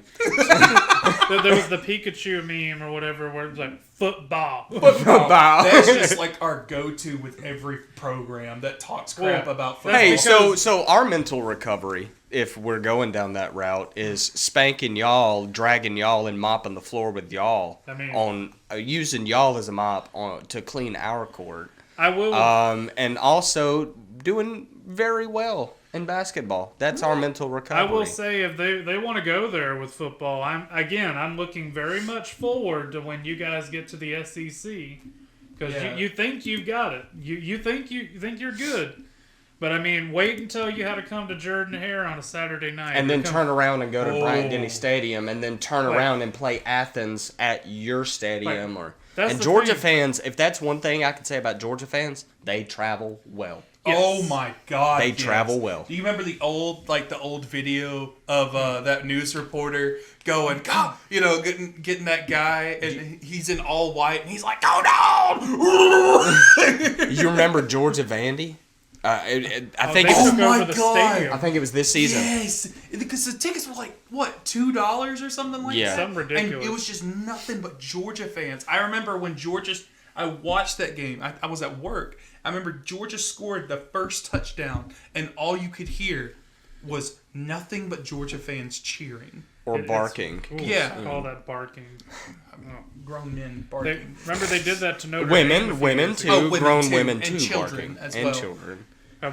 There was the Pikachu meme or whatever where it was like football. Football. That's just like our go-to with every program that talks crap Well, about football. Hey, so our mental recovery, if we're going down that route, is spanking y'all, dragging y'all, and mopping the floor with y'all I mean- on using y'all as a mop to clean our court. I will. And also doing very well in basketball. That's our mental I recovery. will say if they want to go there with football, I'm looking very much forward to when you guys get to the SEC because Yeah. you think you've got it. You think you're good. But I mean, wait until you had to come to Jordan Hare on a Saturday night, and then turn around and go to Bryant Denny Oh. Stadium, and then turn Like- around and play Athens at your stadium. that's And the Georgia thing. fans, if that's one thing I can say about Georgia fans, they travel well. Yes. Oh my God! They yes. travel well. Do you remember the old video of that news reporter going, God, getting that guy, and he's in all white, and he's like, "Go down!" You remember Georgia Vandy? I think they it was, took Oh my over the God. stadium. I think it was this season. Yes, because the tickets were like what, $2 or something like Yeah. that. Something ridiculous. And it was just nothing but Georgia fans. I remember when I watched that game. I was at work. I remember Georgia scored the first touchdown, and all you could hear was nothing but Georgia fans cheering. Or It's- barking. ooh, Yeah. call that barking. Grown men They, barking. remember they did that to Notre Dame. a few Women years too. ago. Oh, women Grown too, women and too children barking. as And well. children.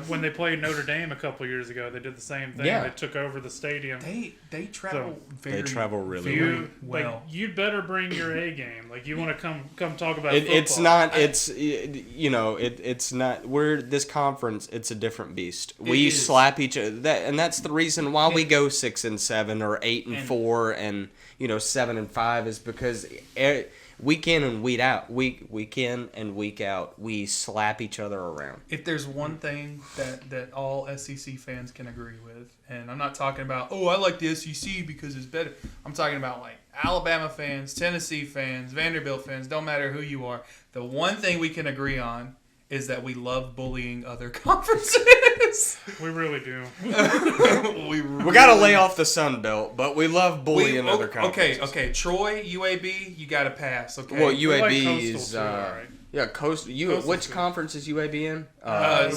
When they played Notre Dame a couple years ago, they did the same thing. Yeah. They took over the stadium. They travel very They travel really You well. you'd better bring your A game. Like you want to come talk about It's football. not. It's not. We're this conference. It's a different beast. We is. slap each other, and that's the reason why we go 6-7 or 8-4 and 7-5 is because week in and week out, week in and week out, we slap each other around. If there's one thing that all SEC fans can agree with, and I'm not talking about, I like the SEC because it's better. I'm talking about like Alabama fans, Tennessee fans, Vanderbilt fans, don't matter who you are. The one thing we can agree on is that we love bullying other conferences. We really do. We gotta lay off the Sun Belt, but we love bullying other conferences. Okay. Troy, UAB, you got to pass. Okay. Well, We like UAB Coastal is too, all right. yeah, Coastal. Coastal Which too. conference is UAB in? they're-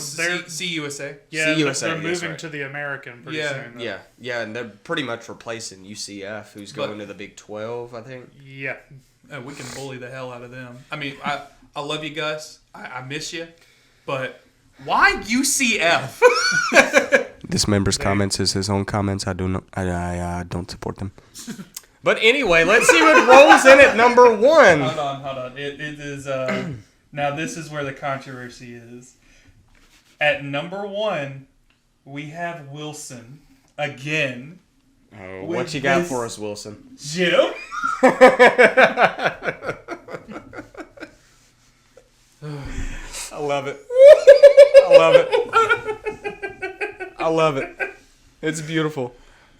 CUSA. Yeah, CUSA, they're yes, moving right. to the American pretty Yeah. soon. though. Yeah, and they're pretty much replacing UCF, who's But- going to the Big 12, I think. Yeah. We can bully the hell out of them. I mean, I love you, Gus. I miss you, but Why UCF? This member's comments is his own comments. I do not. I don't support them. But anyway, let's see what rolls in at number 1. Hold on. It is now this is where the controversy is. At number 1, we have Wilson again. Oh, what you got for us, Wilson? Jim. I love it. I love it. I love it. It's beautiful.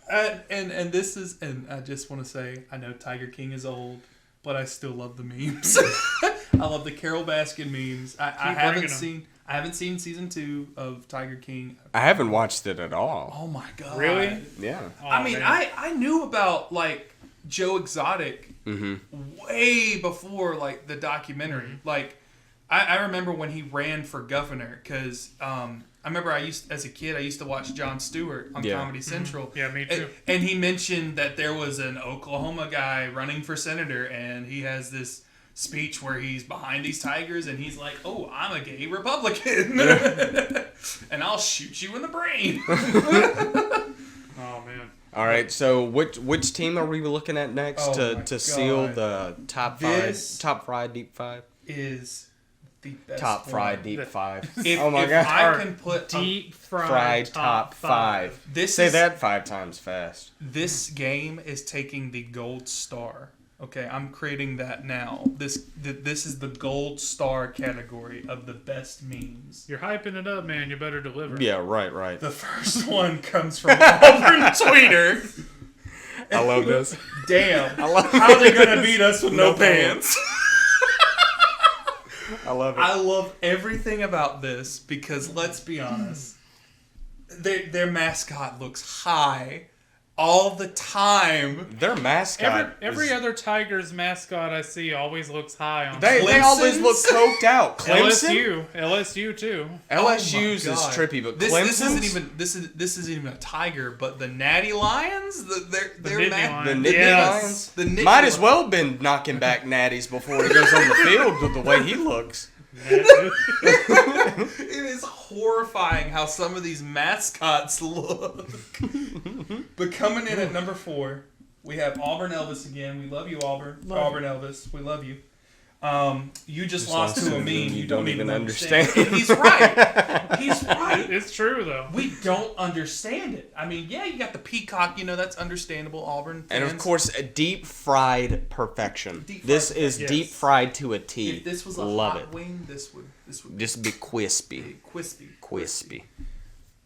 And this is, and I just want to say, I know Tiger King is old, but I still love the memes. I love the Carol Baskin memes. I haven't seen season 2 of Tiger King. I haven't watched it at all. Oh my god! Really? Yeah. Oh, I mean, man. I knew about like Joe Exotic Mm-hmm. way before like the documentary. Like, I remember when he ran for governor because I remember as a kid I used to watch Jon Stewart on Comedy Central. Yeah, me too. And he mentioned that there was an Oklahoma guy running for senator, and he has this speech where he's behind these tigers and he's like, "Oh, I'm a gay Republican, and I'll shoot you in the brain." Oh man. All right. So which team are we looking at next Oh my to seal God. the top This 5? Top fried deep 5. Is the best Top one. fried deep 5. If, Oh my if God. I can put Deep fried, Fried top 5. This Say is, that 5 times fast. This game is taking the gold star. Okay, I'm creating that now. This is the gold star category of the best memes. You're hyping it up, man. You better deliver. Yeah. Right. The first one comes from Auburn Tweeter. I love this. Damn. I love How are they gonna beat us with no No pants? I love it. I love everything about this because let's be honest, their mascot looks high all the time. Their mascot. Every other Tigers mascot I see always looks high on. They always look Clemson's? coked out. Clemson. LSU too. LSU's Oh my is God. trippy, but this Clemson's isn't even a tiger, but the Natty Lions, their Nittany ma- Lions. the Nittany Yes. Lions the Nittany might as Lions. well been knocking back natties before he goes on the field with the way he looks. It is horrifying how some of these mascots look. But coming in at number 4, we have Auburn Elvis again. We love you, Auburn. Auburn Elvis, we love you. You just lost to a meme you don't even understand. He's right. He's right. It's true though. We don't understand it. I mean, yeah, you got the peacock. You know, that's understandable. Auburn fans. And of course, a deep fried perfection. Deep fried This is perfection. deep Yes. fried to a T. if this was a Love hot it. wing, this would Just be crispy. be crispy. Crispy.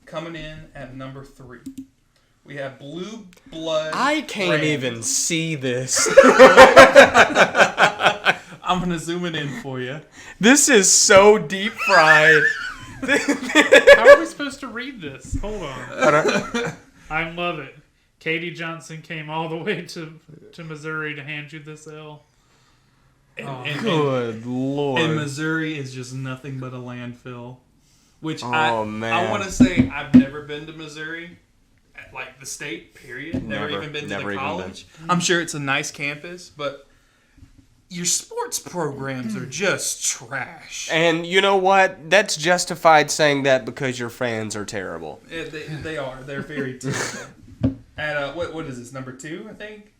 Coming in at number 3, we have Blue Blood. I can't Brand. even see this. I'm gonna zoom it in for you. This is so deep fried. How are we supposed to read this? Hold on. I love it. Katie Johnson came all the way to Missouri to hand you this L. Good lord. And Missouri is just nothing but a landfill. Which Oh, I man. want to say I've never been to Missouri, like the state. Period. Never Never. even been to Never the even college. I'm sure it's a nice campus, but your sports programs are just trash. And you know what? That's justified saying that because your fans are terrible. Yeah, they are. They're very terrible. At what is this? Number 2, I think.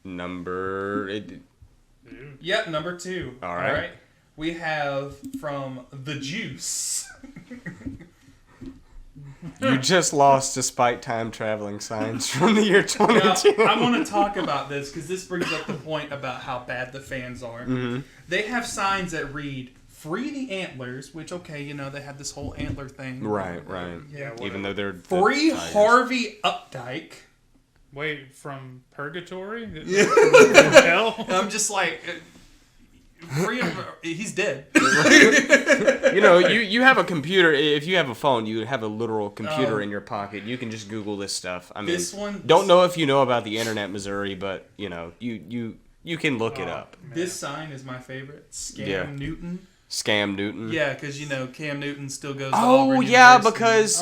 Yep, number 2. All right. We have from The Juice. You just lost despite time traveling signs from the year Now, 22. I want to talk about this because this brings up the point about how bad the fans are. Mm-hmm. They have signs that read "Free the Antlers," which, okay, you know, they have this whole antler thing. Right. Yeah. Even though they're Free the Tigers. Harvey Updike. Wait, from purgatory? Yeah. From hell? And I'm just like, free him. He's dead. You know, you have a computer. If you have a phone, you have a literal computer Oh. in your pocket. You can just Google this stuff. I mean, This one. don't know if you know about the internet, Missouri, but you know, you can look it up. This sign is my favorite. Scam Yeah. Newton. Scam Newton. Yeah, because you know Cam Newton still goes. to Oh Auburn yeah, University. because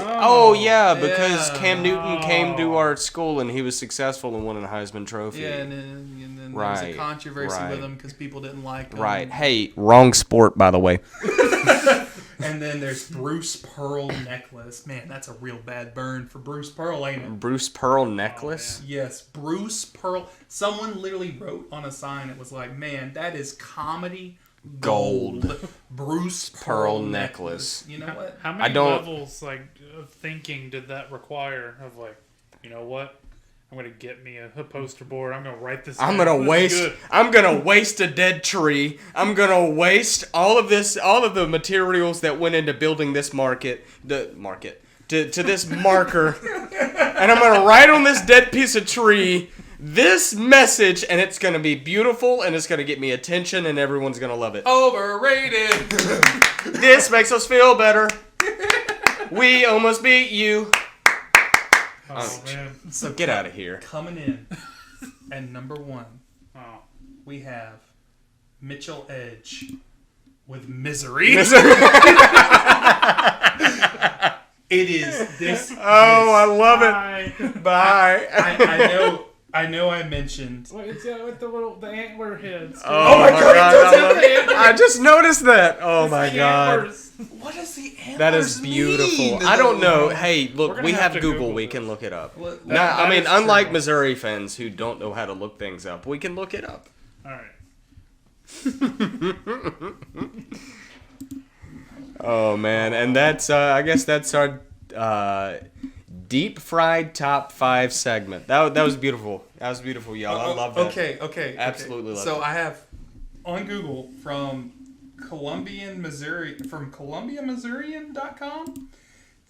Yeah. Cam Newton came to Oh. our school and he was successful and won a Heisman Trophy. Yeah, and then there was Right, a controversy right. with him because people didn't like him. Right. Hey, wrong sport, by the way. And then there's Bruce Pearl necklace. Man, that's a real bad burn for Bruce Pearl, ain't it? Bruce Pearl necklace. Yes, Bruce Pearl. Someone literally wrote on a sign. It was like, man, that is comedy gold. Bruce Pearl necklace. You know what? How many levels like of thinking did that require? Of like, you know what? I'm gonna get me a poster board. I'm gonna write this. I'm gonna waste a dead tree. I'm gonna waste all of the materials that went into building this to this marker, and I'm gonna write on this dead piece of tree this message, and it's gonna be beautiful, and it's gonna get me attention, and everyone's gonna love it. Overrated. This makes us feel better. We almost beat you. Oh man. So get out of here. Coming in at number 1, Oh. we have Mitchell Edge with Misery. It is this. Oh, I love it. Bye. Bye. I know. I mentioned. Well, it's with the antler heads. Oh my God! I love it. I just noticed that. Oh my It's the God! antlers. What does the antlers That is beautiful. mean? I don't know. Hey, We're look, gonna we have have to Google. Google We this. can look it up. What- No, that I mean, is unlike true. Missouri fans who don't know how to look things up, we can look it up. All right. Oh man, and that's I guess that's our deep fried top 5 segment. That was beautiful. That was beautiful, y'all. I love that. Okay. Absolutely love So it. I have on Google from ColumbiaMissourian.com.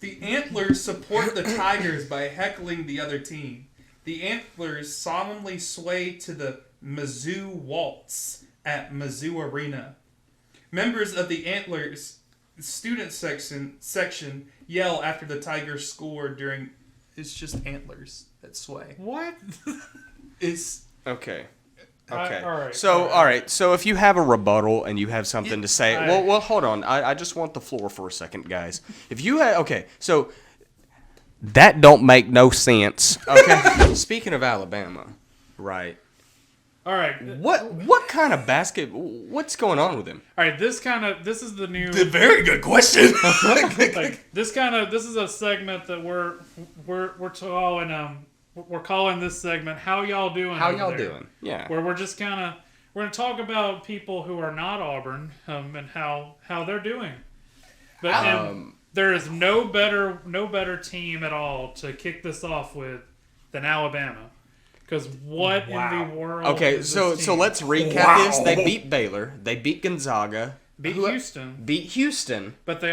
The Antlers support the Tigers by heckling the other team. The Antlers solemnly sway to the Mizzou Waltz at Mizzou Arena. Members of the Antlers student section yell after the Tigers score during. It's just antlers that sway. What? It's Okay. Okay. all right, So, all right. all right. So, if you have a rebuttal and you have something to say, I- well, hold on. I just want the floor for a second, guys. If you have, okay, so that don't make no sense. Okay. Speaking of Alabama, right? All right. What kind of what's going on with him? All right. This is the new. very good question. Like this is a segment that we're calling this segment "How y'all doing?" How over y'all there? doing? Yeah. Where we're gonna talk about people who are not Auburn and how they're doing. But and there is no better team at all to kick this off with than Alabama. Because what in the world? Okay, is so this team? let's recap this. They beat Baylor. They beat Gonzaga. beat Houston, Beat Houston. but they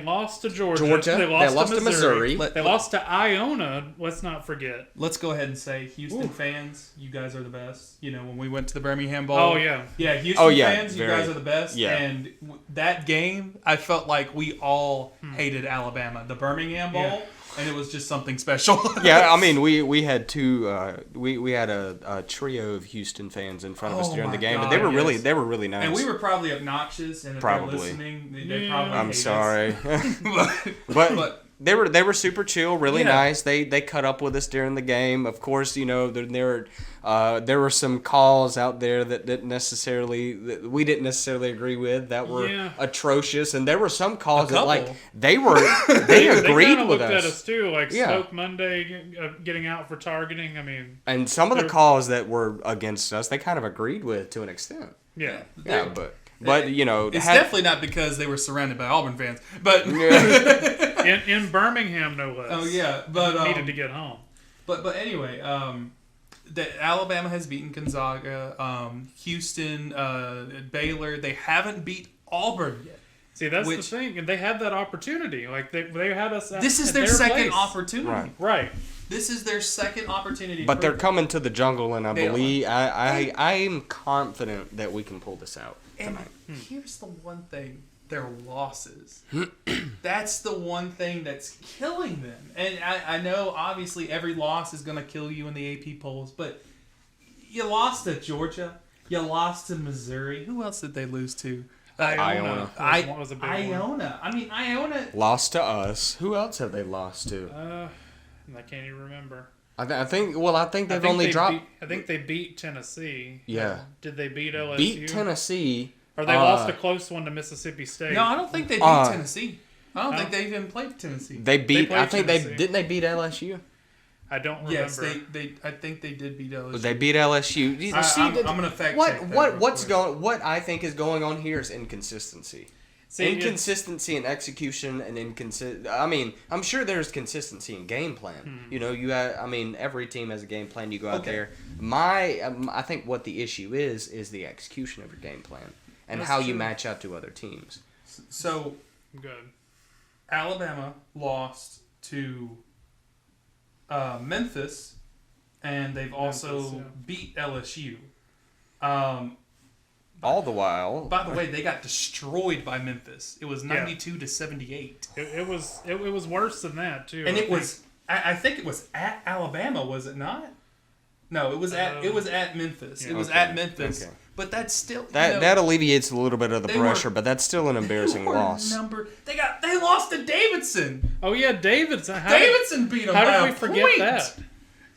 lost to Georgia. Georgia. They lost to Missouri. Let- They lost to Iona. Let's not forget. Let's go ahead and say, Houston Ooh. fans, you guys are the best. You know, when we went to the Birmingham Bowl. Oh yeah. Yeah, Houston Oh, yeah, fans, you very- guys are the best. yeah. And that game, I felt like we all hated Alabama. The Birmingham Bowl, Yeah. and it was just something special. Yeah, I mean, we had we had a trio of Houston fans in front of us Oh during the my game, but God, they were yes. really nice. And we were probably obnoxious, and if Probably. they're listening, they Yeah. probably I'm hate sorry, us. but they were super chill, really Yeah. nice. They cut up with us during the game. Of course, you know there were some calls out there that we didn't necessarily agree with that were Yeah. atrocious, and there were some calls A that like couple. they They agreed kind of with looked at us. us too, like Yeah. Smoke Monday getting out for targeting. I mean, And some of the They're- calls that were against us, they kind of agreed with to an extent. yeah. Yeah, but you know, It's definitely not because they were surrounded by Auburn fans, but In Birmingham, no less. oh yeah, but Needed to get home. But anyway, that Alabama has beaten Gonzaga, Houston, Baylor. They haven't beat Auburn yet. See, that's Which- the thing, and they had that opportunity. Like they had us. This is at their second place. opportunity. Right. Right. This is their second opportunity. But to they're prove it. coming to the jungle, and I They are. believe I am confident that we can pull this out And tonight. here's the one thing: their losses. That's the one thing that's killing them. And I know, obviously, every loss is going to kill you in the AP polls, but you lost to Georgia. You lost to Missouri. Who else did they lose to? Iona. was a big one. Iona. I mean, Iona. Lost to us. Who else have they lost to? I can't even remember. I think. Well, I think I think they beat Tennessee. Yeah. Did they beat LSU? beat Tennessee, Or they lost a close one to Mississippi State. No, I don't think they beat Tennessee. I don't think they even played Tennessee. They beat. played I think Tennessee. didn't they beat LSU? I don't remember. Yes, I think they did beat LSU. They beat LSU. I'm gonna fact check that real quick. What I think is going on here is inconsistency. Inconsistency in execution and I mean, I'm sure there's consistency in game plan. You know, every team has a game plan. You go out there. I think what the issue is the execution of your game plan and That's how true. you match up to other teams. So, Good. Alabama lost to Memphis, and they've also beat LSU. All the while, By the way, they got destroyed by Memphis. It was 92-78. It was worse than that too. And I think it was at Alabama, was it not? No, it was at Memphis. Yeah. It was Okay. at Memphis. Okay. But that's still that alleviates a little bit of the they were- pressure, but that's still an embarrassing loss. They lost to Davidson. Oh yeah, Davidson. Davidson beat them How by did a we forget point. that?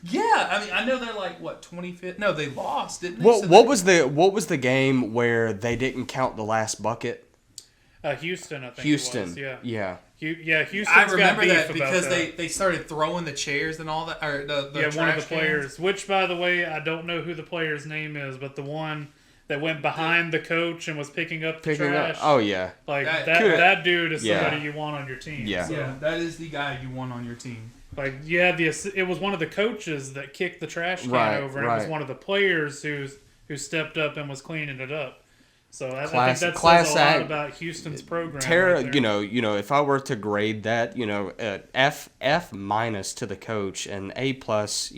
Yeah, I mean, I know they're like what 25th. No, they lost, didn't they? What was the game where they didn't count the last bucket? Houston, I think. Houston. It was, yeah. Yeah. Houston's I remember got beef that because about that. they started throwing the chairs and all that, or the one of trash the cans. players. Which, by the way, I don't know who the player's name is, but the one that went behind the coach and was picking up the trash. Oh yeah. Like Could- that dude is Yeah. somebody you want on your team. Yeah. So, Yeah, that is the guy you want on your team. like you had it was one of the coaches that kicked the trash can Right, over, and it was right. one of the players who stepped up and was cleaning it up. So I think that Class says a lot act. about Houston's program. Tara, right there. if I were to grade that, F minus to the coach and A plus,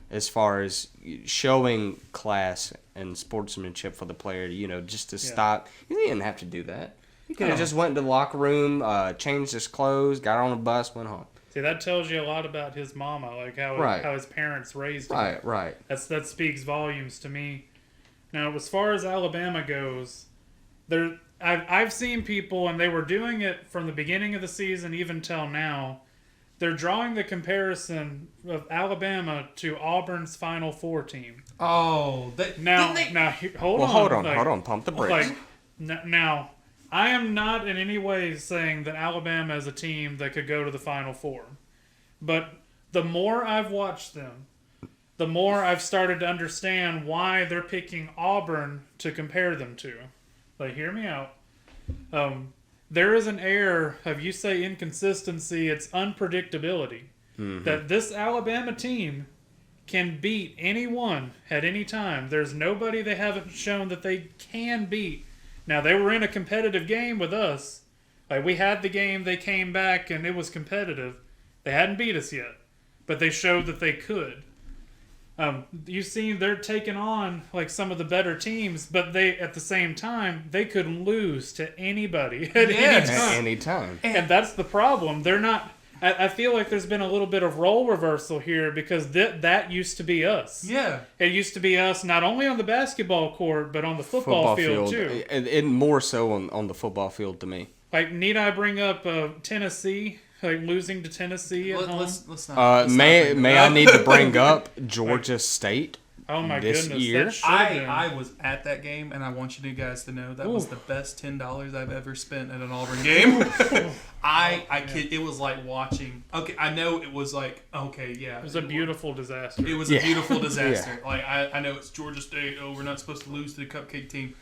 as far as showing class and sportsmanship for the player, just to stop. He didn't have to do that. He could have just went into the locker room, changed his clothes, got on a bus, went home. See, that tells you a lot about his mama, like how his parents raised him. Right. That speaks volumes to me. Now, as far as Alabama goes, I've seen people, and they were doing it from the beginning of the season even till now. They're drawing the comparison of Alabama to Auburn's Final Four team. Oh, Hold on, pump the brakes. Now, I am not in any way saying that Alabama is a team that could go to the Final Four. But the more I've watched them, the more I've started to understand why they're picking Auburn to compare them to. Like, hear me out. There is an air of, you say inconsistency, it's unpredictability. Mm-hmm. That this Alabama team can beat anyone at any time. There's nobody they haven't shown that they can beat. Now, they were in a competitive game with us. Like, we had the game, they came back, and it was competitive. They hadn't beat us yet, but they showed that they could. You've seen they're taking on like some of the better teams, but they at the same time they could lose to anybody at any time. At any time. And that's the problem. They're not. I feel like there's been a little bit of role reversal here because that used to be us. Yeah. It used to be us not only on the basketball court but on the football field too. And more so on the football field to me. Like, need I bring up Tennessee? Like losing to Tennessee at home. Let's not. May I need to bring up Georgia State? Oh my this goodness! year? That should've been. I was at that game, and I want you guys to know that was the best $10 I've ever spent at an Auburn game. It was like watching. Okay, I know it was like yeah. It was a beautiful disaster. It was a beautiful disaster. Like I know it's Georgia State. Oh, we're not supposed to lose to the cupcake team.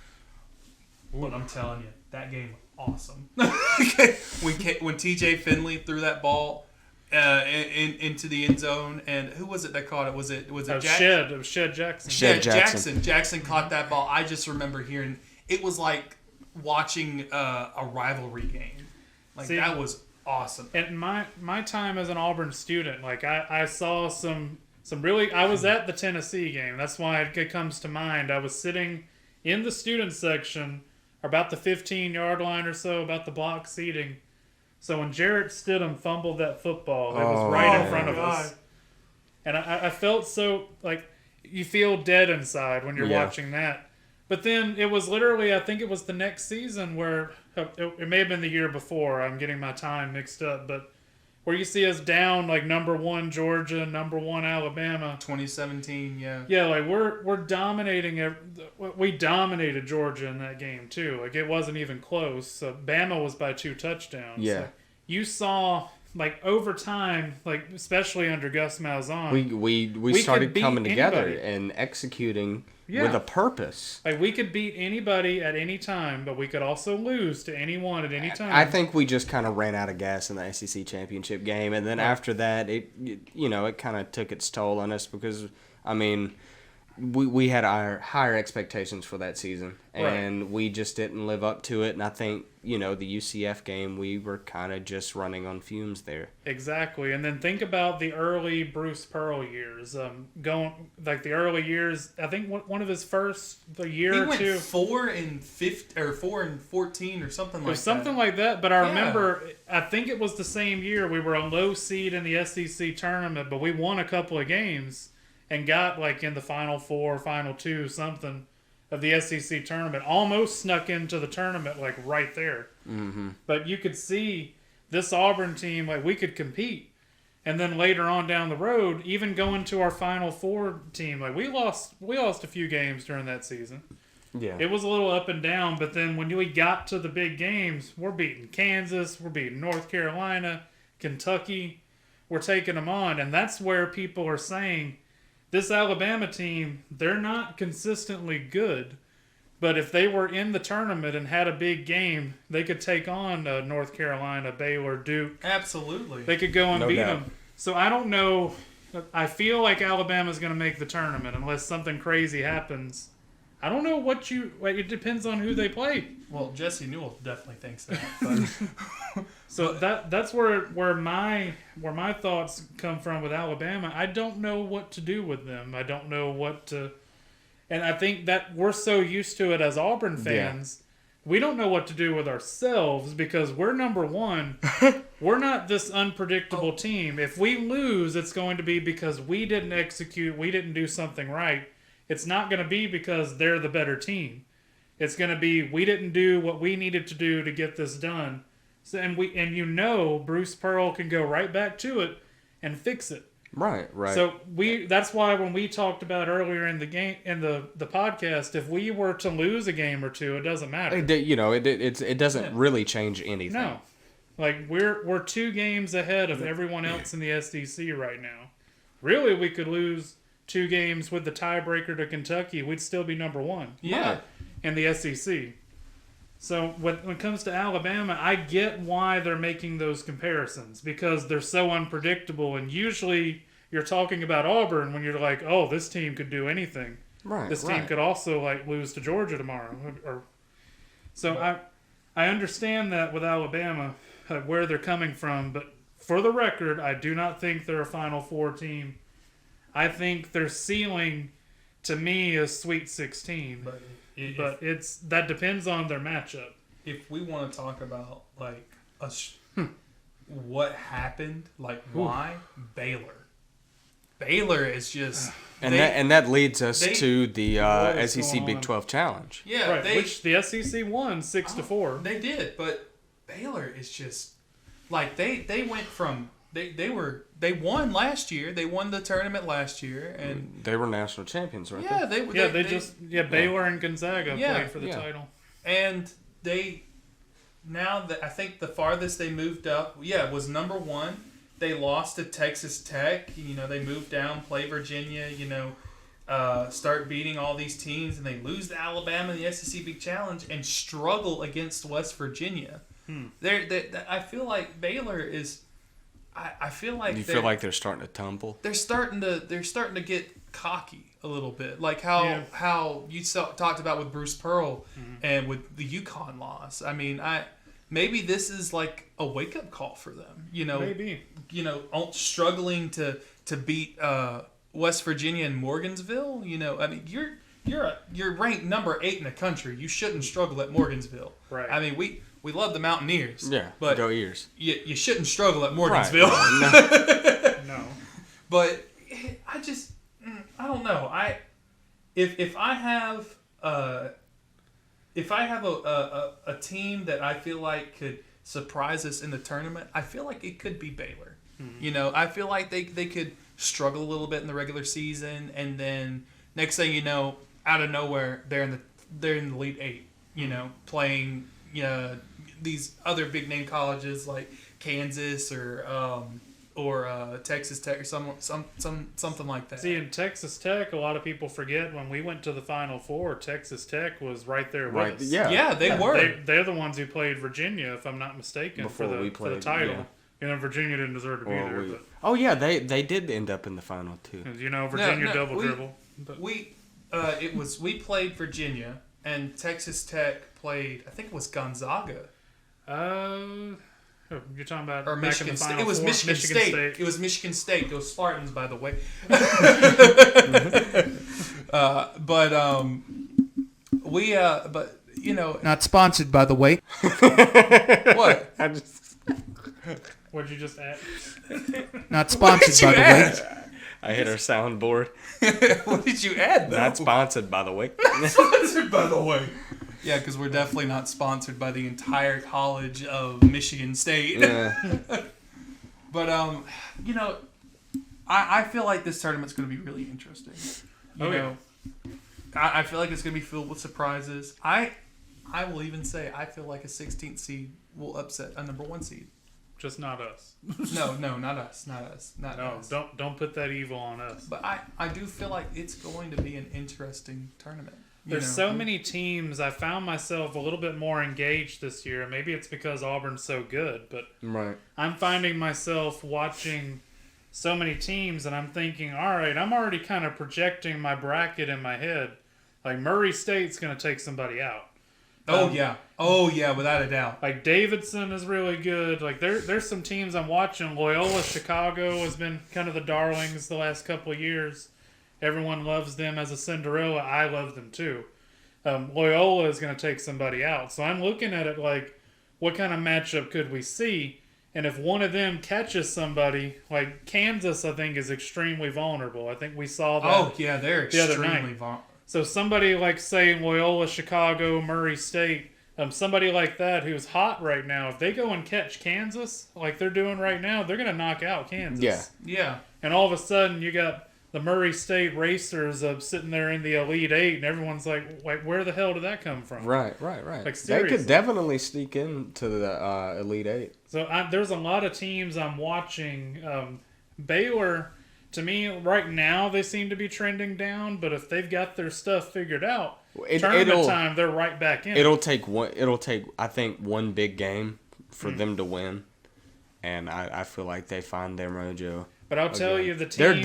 But I'm telling you, that game was awesome. When TJ Finley threw that ball into the end zone, and who was it that caught it? Was it It was Jackson? Shed Jackson. Shed Jackson. Jackson caught that ball. I just remember hearing it was like watching a rivalry game. Like, See, that was awesome. At my time as an Auburn student, like I saw some really. I was at the Tennessee game. That's why it comes to mind. I was sitting in the student section, about the 15-yard line or so, about the block seating. So when Jarrett Stidham fumbled that football, it was right in front of us. And I felt so, like, you feel dead inside when you're watching that. But then it was literally, I think it was the next season where, it may have been the year before, I'm getting my time mixed up, but where you see us down like number 1 Georgia, number 1 Alabama. 2017, yeah. Yeah, like we're dominating. We dominated Georgia in that game too. Like it wasn't even close. So Bama was by 2 touchdowns. Yeah. Like, you saw like over time, like especially under Gus Malzahn, We could started beat coming together anybody. and executing Yeah. with a purpose. like we could beat anybody at any time, but we could also lose to anyone at any time. I think we just kind of ran out of gas in the SEC championship game, and then after that, it kind of took its toll on us because, I mean, we had our higher expectations for that season, and we just didn't live up to it. And I think the UCF game, we were kind of just running on fumes there. Exactly, and then think about the early Bruce Pearl years. Going like the early years, I think one of his first year He or went two. 4-15 or 4-14 or something It like was something that. like that, but I Yeah. remember, I think it was the same year we were a low seed in the SEC tournament, but we won a couple of games and got like in the Final 4, Final 2, something of the SEC tournament. Almost snuck into the tournament like right there. Mm-hmm. But you could see this Auburn team, like we could compete. And then later on down the road, even going to our Final 4 team, like we lost a few games during that season. Yeah. It was a little up and down, but then when we got to the big games, we're beating Kansas, we're beating North Carolina, Kentucky, we're taking them on, and that's where people are saying this Alabama team, they're not consistently good, but if they were in the tournament and had a big game, they could take on North Carolina, Baylor, Duke. Absolutely. They could go and No beat doubt. them. So I don't know. I feel like Alabama's going to make the tournament unless something crazy happens. I don't know it depends on who they play. Well, Jesse Newell definitely thinks that. But So that's where my thoughts come from with Alabama. I don't know what to do with them. I don't know what to, and I think that we're so used to it as Auburn fans. We don't know what to do with ourselves because we're number 1. We're not this unpredictable team. If we lose, it's going to be because we didn't execute, we didn't do something right. It's not going to be because they're the better team. It's going to be we didn't do what we needed to do to get this done. So and Bruce Pearl can go right back to it and fix it. Right. So that's why when we talked about earlier in the game in the podcast, if we were to lose a game or two, it doesn't matter. It doesn't really change anything. No. Like we're 2 games ahead of everyone else in the SEC right now. Really, we could lose 2 games with the tiebreaker to Kentucky, we'd still be number 1 yeah. in the SEC. So when it comes to Alabama, I get why they're making those comparisons because they're so unpredictable. And usually you're talking about Auburn when you're like, oh, this team could do anything. Right. This team could also like lose to Georgia tomorrow. So I understand that with Alabama, where they're coming from. But for the record, I do not think they're a Final 4 team. I think their ceiling, to me, is Sweet 16. But that depends on their matchup. If we want to talk about like what happened, like why Baylor is just and that leads us to the what is SEC going Big on? 12 Challenge. yeah, Right, which the SEC won 6-4. They did, but Baylor is just like they went from they won last year. They won the tournament last year, and They were national champions, right? yeah, Baylor and Gonzaga Yeah, played for the yeah. title. and I think the farthest they moved up, was number 1. They lost to Texas Tech. They moved down, play Virginia. Start beating all these teams, and they lose to Alabama in the SEC Big Challenge and struggle against West Virginia. I feel like Baylor is. I feel like You feel like they're starting to tumble? they're starting to get cocky a little bit, like how you talked about with Bruce Pearl and with the UConn loss. I mean, maybe this is like a wake up call for them. Maybe. Struggling to beat West Virginia and Morgansville. I mean, you're ranked number 8 in the country. You shouldn't struggle at Morgansville. Right. I mean, we love the Mountaineers. Yeah, but go Ears. you shouldn't struggle at Morgansville. No. But I don't know. If I have a team that I feel like could surprise us in the tournament, I feel like it could be Baylor. You know, I feel like they could struggle a little bit in the regular season, and then next thing you know, out of nowhere, they're in the Elite Eight. You know, playing these other big name colleges like Kansas or Texas Tech or something like that. See, in Texas Tech, a lot of people forget when we went to the Final Four, Texas Tech was right there with us. Yeah, they were. They're the ones who played Virginia, if I'm not mistaken, for the title. Yeah. You know, Virginia didn't deserve to be there. But, oh yeah, they did end up in the final too. you know, Virginia double dribble. But We played Virginia, and Texas Tech played, I think it was Gonzaga. You're talking about Or back in Michigan the State. Final It was Four? Michigan State. It was Michigan State. Those Spartans, by the way. But you know, not sponsored, by the way. What? What'd you just add? Not sponsored, by the way. I hit our soundboard. What did you add, though? Not sponsored, by the way. Sponsored, by the way. Yeah, because we're definitely not sponsored by the entire college of Michigan State. Yeah. But you know, I feel like this tournament's going to be really interesting. You know, I feel like it's going to be filled with surprises. I will even say I feel like a 16th seed will upset a number 1 seed. Just not us. No, not us. Not us. Don't put that evil on us. But I do feel like it's going to be an interesting tournament. There's so many teams. I found myself a little bit more engaged this year. Maybe it's because Auburn's so good, but Right. I'm finding myself watching so many teams, and I'm thinking, all right, I'm already kind of projecting my bracket in my head. Like Murray State's going to take somebody out. Oh yeah, without a doubt. Like Davidson is really good. Like there's some teams I'm watching. Loyola Chicago has been kind of the darlings the last couple of years. Everyone loves them as a Cinderella. I love them too. Loyola is going to take somebody out. So I'm looking at it like, what kind of matchup could we see? And if one of them catches somebody, like Kansas, I think is extremely vulnerable. I think we saw that. Oh yeah, they're the other extremely night. vulnerable. So somebody like, say, Loyola Chicago, Murray State, somebody like that who's hot right now, if they go and catch Kansas like they're doing right now, they're going to knock out Kansas. Yeah. Yeah. And all of a sudden, you got the Murray State Racers sitting there in the Elite Eight, and everyone's like, where the hell did that come from? Right. Like, They seriously. could definitely sneak into the Elite Eight. So there's a lot of teams I'm watching. Baylor, to me, right now, they seem to be trending down, but if they've got their stuff figured out, tournament time, they're right back in. It'll take I think one big game for them to win, and I feel like they find their mojo. But I'll tell you, the team...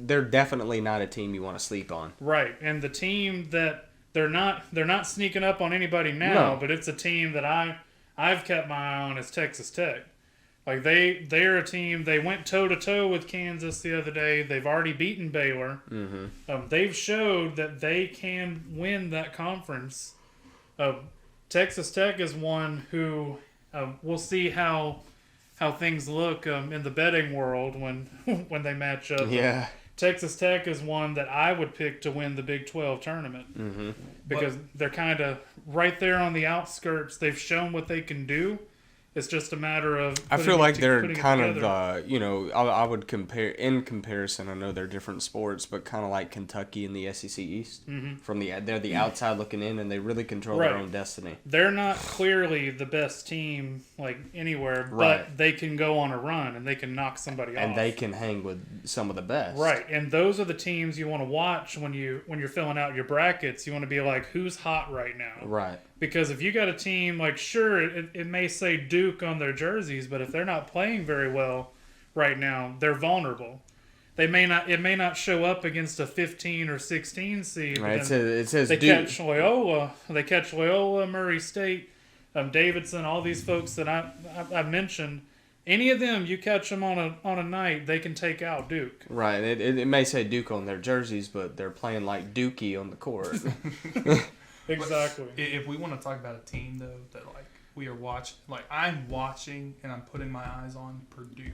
They're definitely not a team you want to sleep on. Right, and the team that they're not sneaking up on anybody now, No. but it's a team that I've kept my eye on is Texas Tech. Like they're a team. They went toe to toe with Kansas the other day. They've already beaten Baylor. Mm-hmm. They've showed that they can win that conference. Texas Tech is one who we'll see how things look in the betting world when they match up. Yeah. Texas Tech is one that I would pick to win the Big 12 tournament because they're kind of right there on the outskirts. They've shown what they can do. It's just a matter of. I feel like they're putting it kind together. of, I would compare, in comparison, I know they're different sports, but kind of like Kentucky in the SEC East. Mm-hmm. They're the outside looking in, and they really control their Right. own destiny. They're not clearly the best team like anywhere, Right. but they can go on a run and they can knock somebody off. And they can hang with some of the best. Right, and those are the teams you want to watch when you're filling out your brackets. You want to be like, who's hot right now? Right. Because if you got a team like, sure, it may say Duke on their jerseys, but if they're not playing very well right now, they're vulnerable. It may not show up against a 15 or 16 seed. Right. But It says they Duke. catch Loyola. They catch Loyola, Murray State, Davidson, all these folks that I mentioned. Any of them, you catch them on a night, they can take out Duke. Right. It may say Duke on their jerseys, but they're playing like Dookie on the court. Exactly. If we want to talk about a team though that like we are watching, like I'm watching and I'm putting my eyes on Purdue.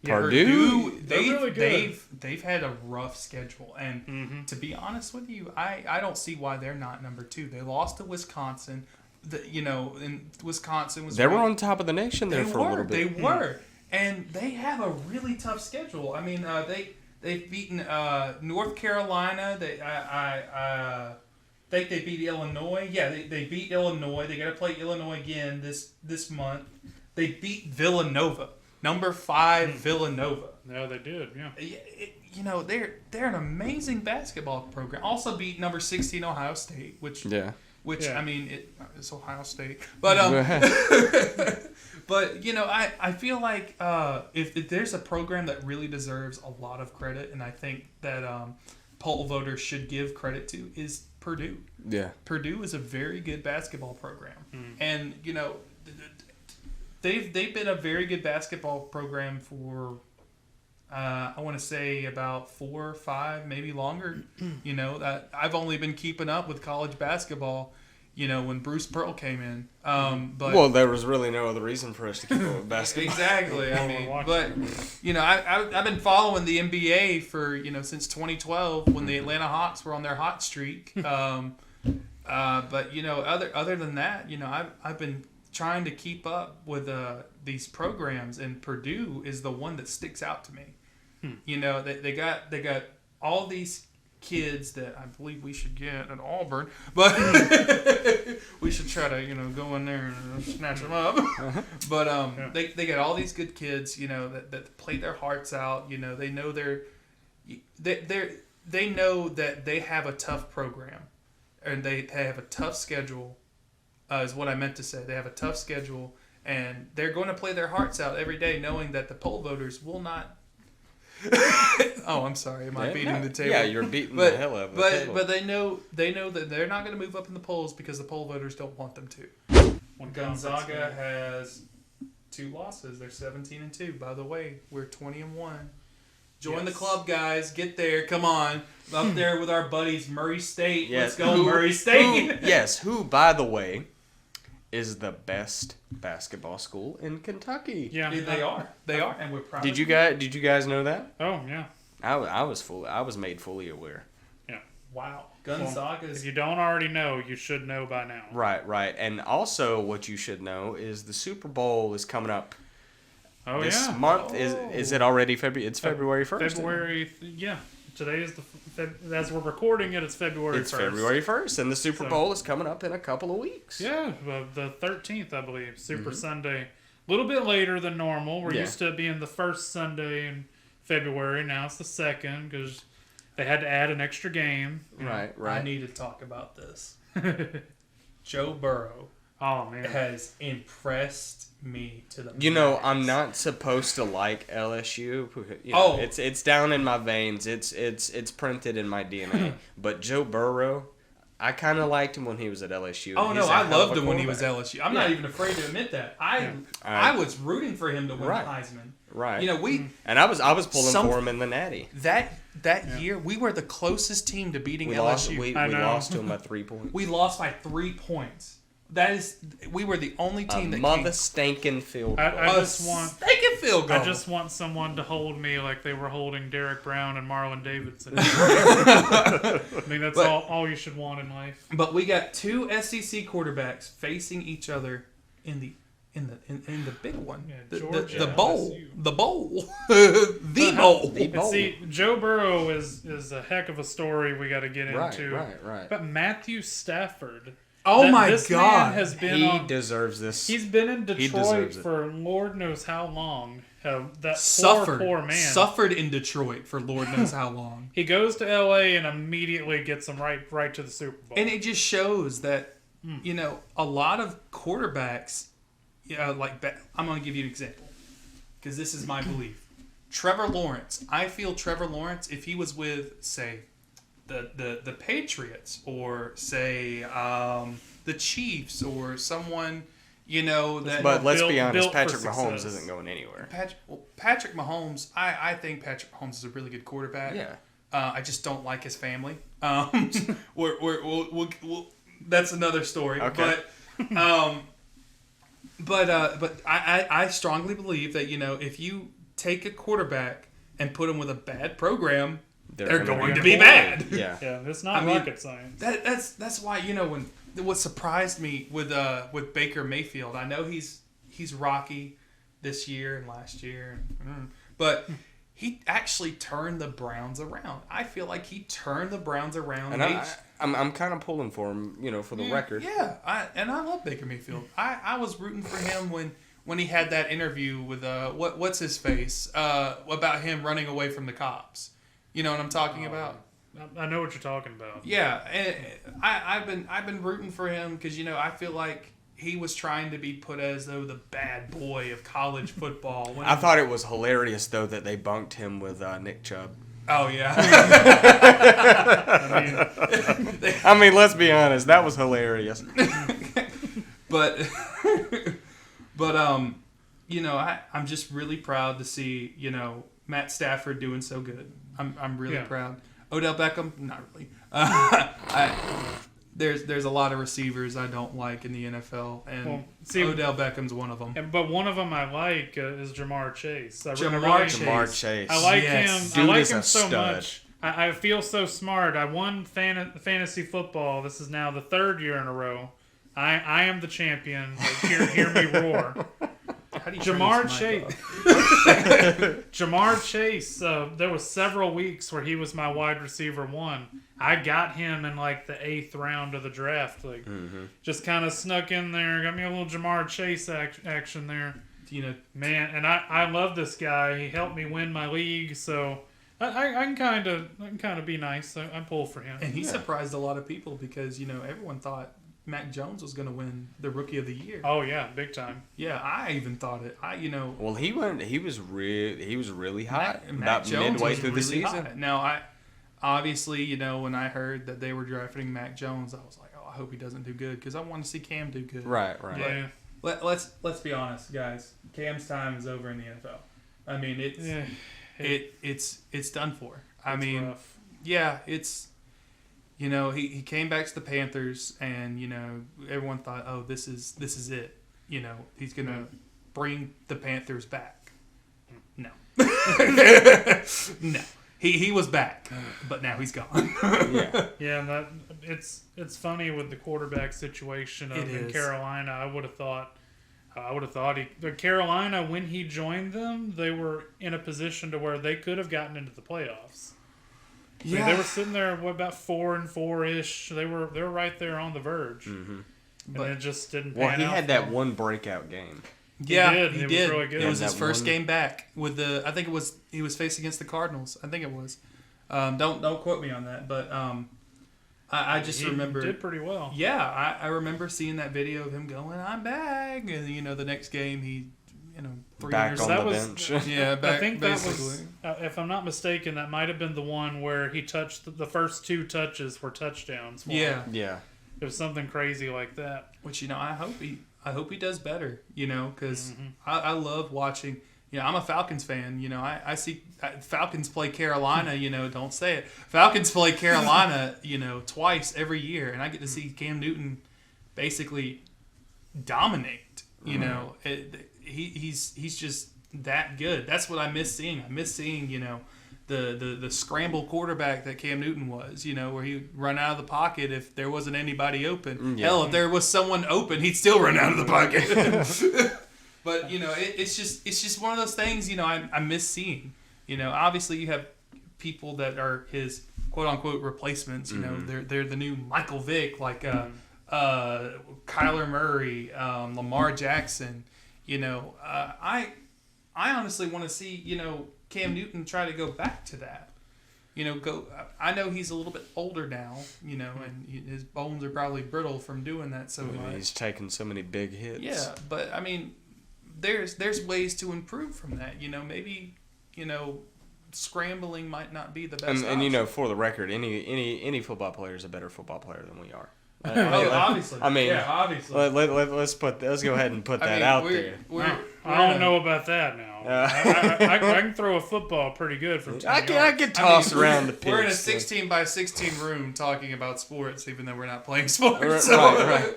Purdue? They're really good. They've had a rough schedule, and to be honest with you, I don't see why they're not number 2. They lost to Wisconsin. And Wisconsin was They were on top of the nation there for a little bit. They were. and they have a really tough schedule. I mean, they've beaten North Carolina. I think they beat Illinois. Yeah, they beat Illinois. They got to play Illinois again this month. They beat Villanova, number 5 Villanova. No, they did. Yeah. They're an amazing basketball program. Also beat number 16 Ohio State, which Yeah. I mean it's Ohio State, but but I feel like if there's a program that really deserves a lot of credit, and I think that poll voters should give credit to, is Purdue. Yeah. Purdue is a very good basketball program, and they've been a very good basketball program for I want to say about 4 or 5, maybe longer. I've only been keeping up with college basketball, when Bruce Pearl came in. But there was really no other reason for us to keep up with basketball. Exactly. I mean, but I've been following the NBA for since 2012 when the Atlanta Hawks were on their hot streak. But other than that, I've been trying to keep up with these programs, and Purdue is the one that sticks out to me. They got all these kids that I believe we should get at Auburn, but we should try to go in there and snatch them up. But they got all these good kids that play their hearts out. They know they know that they have a tough program, and they have a tough schedule. Is what I meant to say. They have a tough schedule, and they're going to play their hearts out every day, knowing that the poll voters will not. Oh, I'm sorry. Am I beating the table? Yeah, you're beating the hell out of the table. But they know that they're not going to move up in the polls because the poll voters don't want them to. Gonzaga has 2 losses. They're 17-2. By the way, we're 20-1. Join the club, guys. Get there. Come on. Up there with our buddies, Murray State. Yes. Let's go, Murray State. Who, by the way, is the best basketball school in Kentucky. Yeah, They are, and we're proud. Did you guys know that? Oh yeah. I was made fully aware. Yeah. Wow. Gonzaga's. If you don't already know, you should know by now. Right. And also, what you should know is the Super Bowl is coming up. Oh this month. Is it already February? It's February 1st. Yeah. Today is as we're recording it, it's February 1st. It's February 1st, and the Super Bowl is coming up in a couple of weeks. Yeah, the 13th, I believe. Super Sunday. A little bit later than normal. We're used to it being the first Sunday in February. Now it's the second because they had to add an extra game. Right. I need to talk about this. Joe Burrow has impressed me to the max. I'm not supposed to like LSU. It's down in my veins. It's printed in my DNA. But Joe Burrow, I kind of liked him when he was at LSU. Oh no, I loved him when he was at LSU. I'm not even afraid to admit that. I was rooting for him to win the Heisman. Right. And I was pulling for him in the Natty. That year we were the closest team to beating LSU. We lost to him by 3 points. We lost by 3 points. We were the only team that mother stinking field goal. I just want someone to hold me like they were holding Derek Brown and Marlon Davidson. I mean, that's all you should want in life. But we got 2 SEC quarterbacks facing each other in the big one, Georgia, the bowl, the bowl, the bowl. See, Joe Burrow is a heck of a story we got to get into. Right. But Matthew Stafford. Oh my this God! Man has been he deserves this. He's been in Detroit for Lord knows how long. That poor man suffered in Detroit for Lord knows how long. He goes to LA and immediately gets them right to the Super Bowl. And it just shows that a lot of quarterbacks, I'm going to give you an example because this is my belief. Trevor Lawrence. I feel Trevor Lawrence, if he was with, say, the Patriots or say the Chiefs or someone that. But let's be honest, Patrick Mahomes isn't going anywhere. Patrick Mahomes, I think Patrick Mahomes is a really good quarterback. Yeah. I just don't like his family. We'll that's another story. Okay. But I strongly believe that if you take a quarterback and put him with a bad program, they're going to be bad. Yeah, it's not rocket science. That's why what surprised me with Baker Mayfield. I know he's rocky, this year and last year. But he actually turned the Browns around. I feel like he turned the Browns around. And I'm kind of pulling for him, for the record. Yeah, I love Baker Mayfield. I was rooting for him when he had that interview with what's his face about him running away from the cops. You know what I'm talking about? I know what you're talking about. Yeah, and I've been rooting for him because I feel like he was trying to be put as though the bad boy of college football. I thought it was hilarious though that they bunked him with Nick Chubb. Oh yeah. I mean, let's be honest, that was hilarious. But I'm just really proud to see Matt Stafford doing so good. I'm really proud. Odell Beckham, not really. There's a lot of receivers I don't like in the NFL, and Odell Beckham's one of them. But one of them I like is Jamar Chase. Jamar Chase. I like him. Dude, I like is him a so stud. much. I feel so smart. I won fantasy football. This is now the third year in a row. I am the champion. Like, hear me roar. Jamar Chase. There was several weeks where he was my wide receiver 1. I got him in like the 8th round of the draft. Like, just kind of snuck in there. Got me a little Jamar Chase action there. Man, and I love this guy. He helped me win my league, so I can kind of be nice. I pull for him. And he surprised a lot of people because everyone thought Mac Jones was going to win the Rookie of the Year. Oh yeah, big time. Yeah, I even thought it. Well, he was really hot Mac about Jones midway was through the really season. hot. Now, I obviously, when I heard that they were drafting Mac Jones, I was like, oh, I hope he doesn't do good because I want to see Cam do good. Right. Yeah. Let's be honest, guys. Cam's time is over in the NFL. I mean, it's done for. I mean, rough. Yeah, it's. He came back to the Panthers, and everyone thought, oh, this is it. He's gonna bring the Panthers back. No, no, he was back, but now he's gone. Yeah, and it's funny with the quarterback situation in Carolina. I would have thought Carolina, when he joined them, they were in a position to where they could have gotten into the playoffs. Yeah, they were sitting there about 4-4-ish. They were right there on the verge, but it just didn't. Well, pan he out had that one breakout game. Yeah, he did. Was really good. It was his first game back with I think he was facing against the Cardinals. I think it was. Don't quote me on that, but I just remember he did pretty well. Yeah, I remember seeing that video of him going, "I'm back," and the next game he. 3 back years. on That the was- bench. Yeah, I think that basically. was, if I'm not mistaken, that might have been the one where he touched the first 2 touches were touchdowns. For him. Yeah. It was something crazy like that. Which I hope he does better. Because I love watching. I'm a Falcons fan. I see Falcons play Carolina. Don't say it. Falcons play Carolina. Twice every year, and I get to see Cam Newton basically dominate. He's just that good. That's what I miss seeing. I miss seeing, the scramble quarterback that Cam Newton was, where he'd run out of the pocket if there wasn't anybody open. Hell, if there was someone open, he'd still run out of the pocket. But, it's just one of those things, I miss seeing. Obviously you have people that are his quote-unquote replacements. They're the new Michael Vick, like Kyler Murray, Lamar Jackson. I honestly want to see, Cam Newton try to go back to that. I know he's a little bit older now, and his bones are probably brittle from doing that so much. He's taken so many big hits. Yeah, but I mean, there's ways to improve from that. Maybe, scrambling might not be the best option. For the record, any football player is a better football player than we are. Obviously. I mean, obviously. Let's go ahead and put that out there. I don't know about that now. I can throw a football pretty good from 10 yards. I get tossed around the pitch. We're in a 16-by-16 room talking about sports, even though we're not playing sports. Right.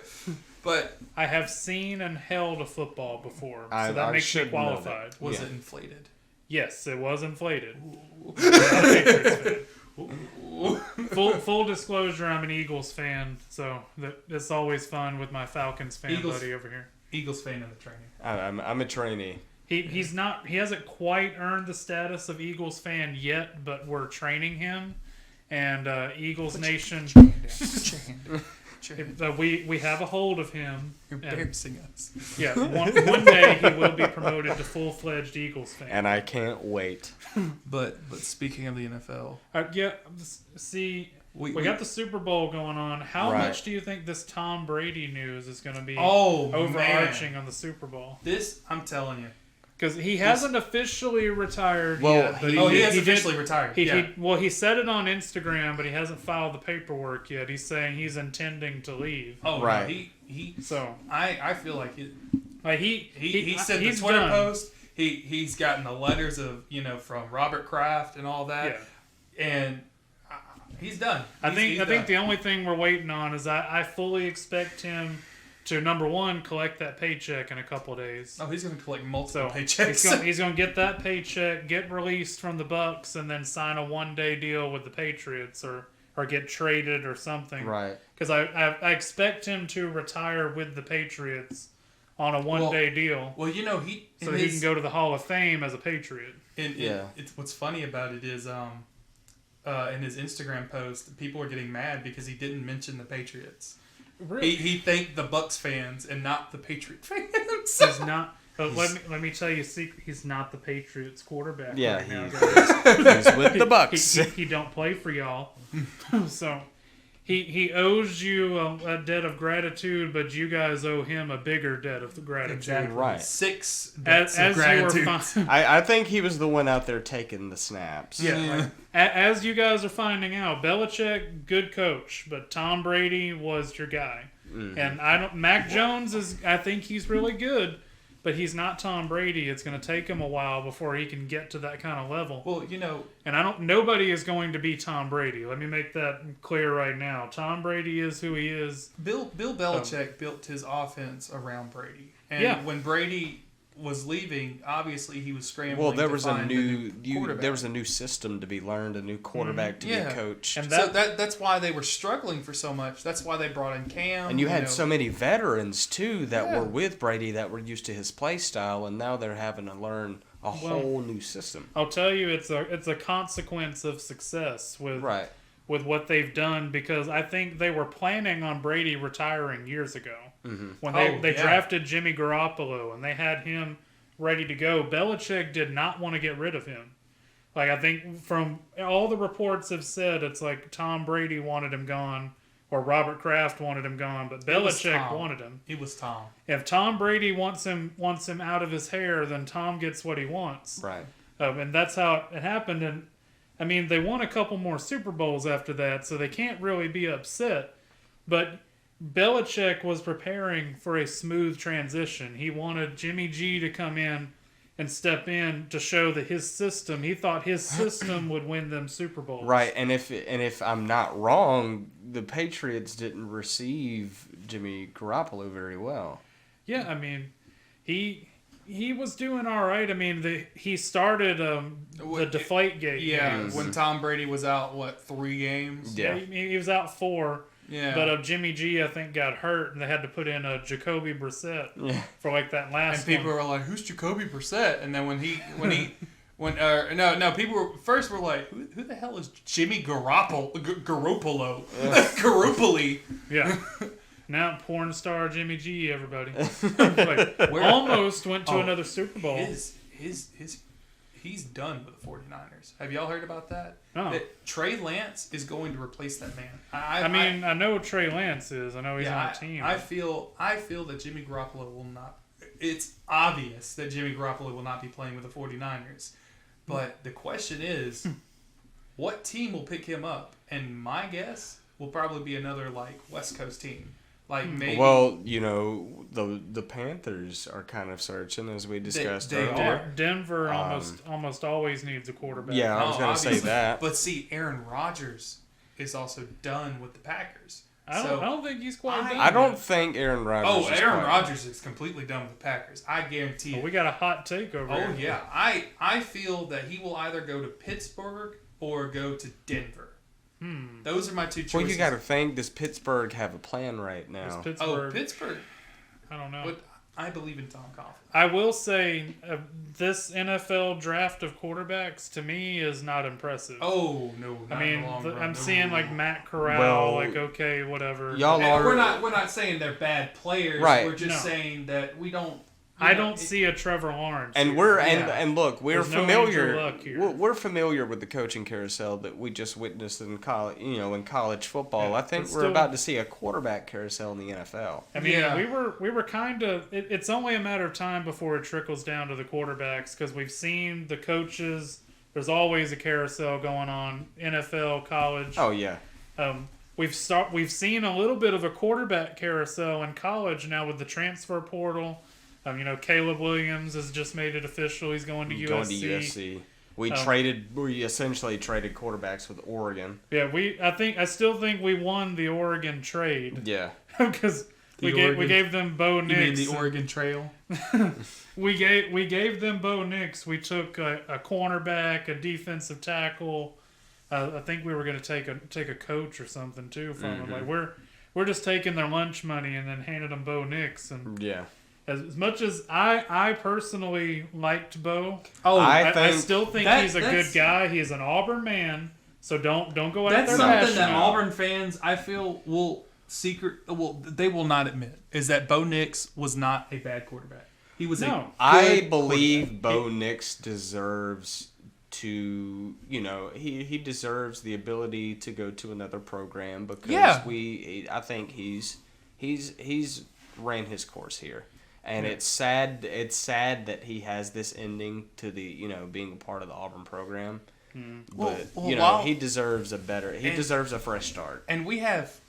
But I have seen and held a football before, so I that makes me should know qualified. that. was it inflated? Yes, it was inflated. Full disclosure, I'm an Eagles fan, so it's always fun with my Falcons fan buddy over here. Eagles fan in the training. I'm a trainee. He's not. He hasn't quite earned the status of Eagles fan yet, but we're training him. And Eagles Nation, we have a hold of him. You're embarrassing us. Yeah, one day he will be promoted to full-fledged Eagles fan. And I can't wait. But speaking of the NFL, Yeah, see, we got the Super Bowl going on. How Right. much do you think this Tom Brady news is going to be overarching on the Super Bowl? this, I'm telling you. Because he hasn't officially retired Well, yet. But He has he officially did, retired. he said it on Instagram, but he hasn't filed the paperwork yet. He's saying he's intending to leave. Oh, Right. No, he. So I feel like he sent the he's Twitter done. post. He's gotten the letters of from Robert Kraft and all that, and he's done. I He's think done. the only thing we're waiting on is I fully expect him to, number one, collect that paycheck in a couple of days. Oh, he's going to collect multiple So paychecks. he's gonna get that paycheck, get released from the Bucks, and then sign a 1-day deal with the Patriots, or get traded or something. Right. Because I expect him to retire with the Patriots on a 1-day deal, Well, he so he can go to the Hall of Fame as a Patriot. It's what's funny about it is in his Instagram post, people are getting mad because he didn't mention the Patriots. Really? He thanked the Bucks fans and not the Patriot fans. He's not. But let me tell you a secret. He's not the Patriots quarterback. Yeah, right now, he's, guys. he's with the Bucks. He don't play for y'all. So he owes you a debt of gratitude, but you guys owe him a bigger debt of gratitude. Exactly. Right. 6 As, debts of as you gratitude. are I think he was the one out there taking the snaps. Yeah. as you guys are finding out, Belichick, good coach, but Tom Brady was your guy. Mm-hmm. And Mac Jones I think he's really good, but he's not Tom Brady. It's going to take him a while before he can get to that kind of level. Well, And nobody is going to be Tom Brady. Let me make that clear right now. Tom Brady is who he is. Bill Belichick built his offense around Brady. And when Brady was leaving, obviously he was scrambling. Well, there to was a find new quarterback. there was a new system to be learned, a new quarterback to be coached. And So that's why they were struggling for so much. That's why they brought in Cam. And you had so many veterans too that were with Brady that were used to his play style, and now they're having to learn a whole new system. I'll tell you, it's a consequence of success with what they've done, because I think they were planning on Brady retiring years ago when they drafted Jimmy Garoppolo and they had him ready to go. Belichick did not want to get rid of him. Like, I think from all the reports have said, it's like Tom Brady wanted him gone, or Robert Kraft wanted him gone, but Belichick wanted him. It was Tom. If Tom Brady wants him out of his hair, then Tom gets what he wants. Right. And that's how it happened. And I mean, they won a couple more Super Bowls after that, so they can't really be upset. But Belichick was preparing for a smooth transition. He wanted Jimmy G to come in and step in to show that his system, he thought his system would win them Super Bowls. Right, and if I'm not wrong, the Patriots didn't receive Jimmy Garoppolo very well. Yeah, I mean, he was doing all right. I mean, he started the Deflategate. Yeah, games. when Tom Brady was out, 3 games? Yeah. He was out 4. Yeah. But Jimmy G, I think, got hurt, and they had to put in Jacoby Brissett for like that last. And people were like, "Who's Jacoby Brissett?" And then people were like, "Who the hell is Jimmy Garoppolo?" Garoppoli. Yeah. Now porn star Jimmy G, everybody. Almost went to another Super Bowl. He's done with the 49ers. Have y'all heard about that? No. That Trey Lance is going to replace that man. I know what Trey Lance is. I know he's on the team. I feel that Jimmy Garoppolo will not. It's obvious that Jimmy Garoppolo will not be playing with the 49ers. But the question is, what team will pick him up? And my guess will probably be another West Coast team. Maybe. Well, the Panthers are kind of searching, as we discussed they earlier. are. Denver almost always needs a quarterback. Yeah, I was going to say that. But see, Aaron Rodgers is also done with the Packers. I don't think he's quite done. I don't think Aaron Rodgers. Oh, is Aaron quite Rodgers is completely done with the Packers. I guarantee it. We got a hot take over here. Oh yeah, I feel that he will either go to Pittsburgh or go to Denver. Those are my 2 choices. Well, you got to think, does Pittsburgh have a plan right now? Pittsburgh. Pittsburgh. I don't know. But I believe in Tom Coughlin. I will say this NFL draft of quarterbacks to me is not impressive. Oh no! Not I mean, in the long run. I'm No. seeing like Matt Corral, Well, like okay, whatever. y'all And are we're not saying they're bad players. Right. We're just No. saying that we don't. I don't see a Trevor Lawrence. And here. we're Yeah. and look, we're There's no familiar. Andrew Luck here. We're familiar with the coaching carousel that we just witnessed in college. In college football. Yeah, I think but we're still- about to see a quarterback carousel in the NFL. I mean, Yeah. we were kind of. It's only a matter of time before it trickles down to the quarterbacks because we've seen the coaches. There's always a carousel going on, NFL, college. Oh yeah, We've seen a little bit of a quarterback carousel in college now with the transfer portal. Caleb Williams has just made it official. He's going to USC. going to USC. We essentially traded quarterbacks with Oregon. Yeah, I still think we won the Oregon trade Yeah. because we gave them Bo You Nix. mean the Oregon Trail? We gave them Bo Nix. We took a cornerback, a defensive tackle. I think we were going to take a coach or something too from them. Like we're just taking their lunch money and then handing them Bo Nix. And Yeah. as much as I personally liked Bo, I still think he's a good guy. He is an Auburn man, so don't go out That's there something bashing that him. Auburn fans, I feel, they will not admit is that Bo Nix was not a bad quarterback. He was No. I good believe Bo Nix deserves to, he deserves the ability to go to another program because I think he's ran his course here. And it's sad that he has this ending to the, being a part of the Auburn program. But, he deserves deserves a fresh start. And we have,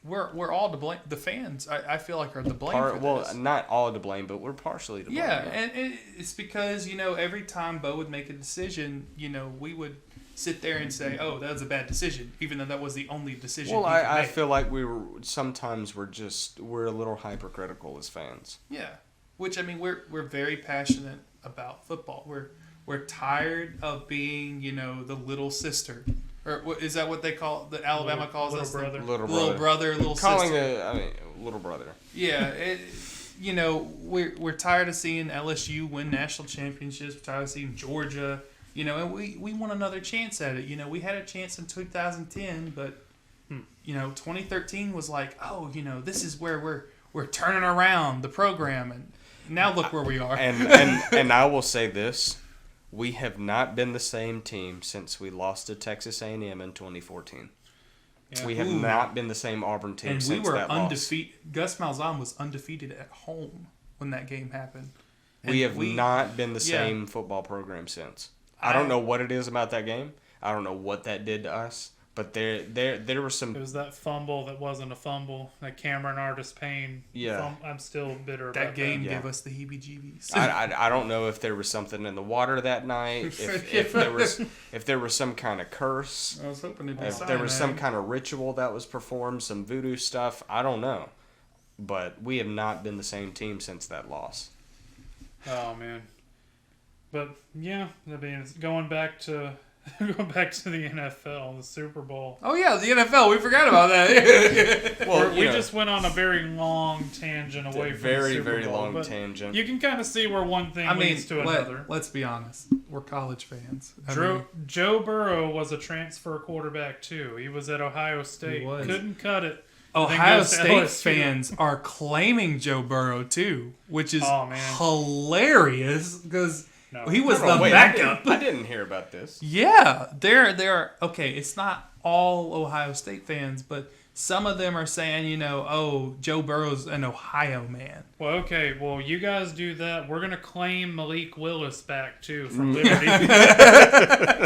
we're all to blame. The fans, I feel like, are to blame for this. Not all to blame, but we're partially to blame. Yeah, and it's because, every time Bo would make a decision, we would sit there and say, oh, that was a bad decision, even though that was the only decision Well, he could I make. feel like we're a little hypercritical as fans. Yeah, which, I mean, we're very passionate about football. We're tired of being, the little sister. Or is that what they call the Alabama calls little us? brother. Little brother. Little Calling sister. little brother. Yeah, we're tired of seeing LSU win national championships. We're tired of seeing Georgia, and we want another chance at it. We had a chance in 2010, but 2013 was like, oh, this is where we're turning around the program, and now look where we are. And I will say this. We have not been the same team since we lost to Texas A&M in 2014. Yeah. We have not been the same Auburn team And since we were that loss. undefeated. Gus Malzahn was undefeated at home when that game happened. We And have not been the same football program since. I don't know what it is about that game. I don't know what that did to us. But there were some. It was that fumble that wasn't a fumble. That Cameron Artis-Payne. Yeah. I'm still bitter about That game Yeah. gave us the heebie-jeebies. I don't know if there was something in the water that night. If there was some kind of curse. I was hoping it'd be If there was some kind of ritual that was performed, some voodoo stuff, I don't know. But we have not been the same team since that loss. Oh man. But yeah, I mean, it's going back to the NFL, the Super Bowl. Oh yeah, the NFL. We forgot about that. Well, We just went on a very long tangent away from the Super very Bowl, long but tangent. You can kind of see where one thing I mean, leads to another. let's be honest. We're college fans. Joe Burrow was a transfer quarterback too. He was at Ohio State. He was. Couldn't cut it. Ohio goes to State LSU. fans are claiming Joe Burrow too, which is Oh, man. hilarious because No. he was Hold on, the wait, backup. I didn't hear about this. Yeah, they're okay. It's not all Ohio State fans, but some of them are saying, oh, Joe Burrow's an Ohio man. Well, okay. Well, you guys do that. We're gonna claim Malik Willis back too from Liberty.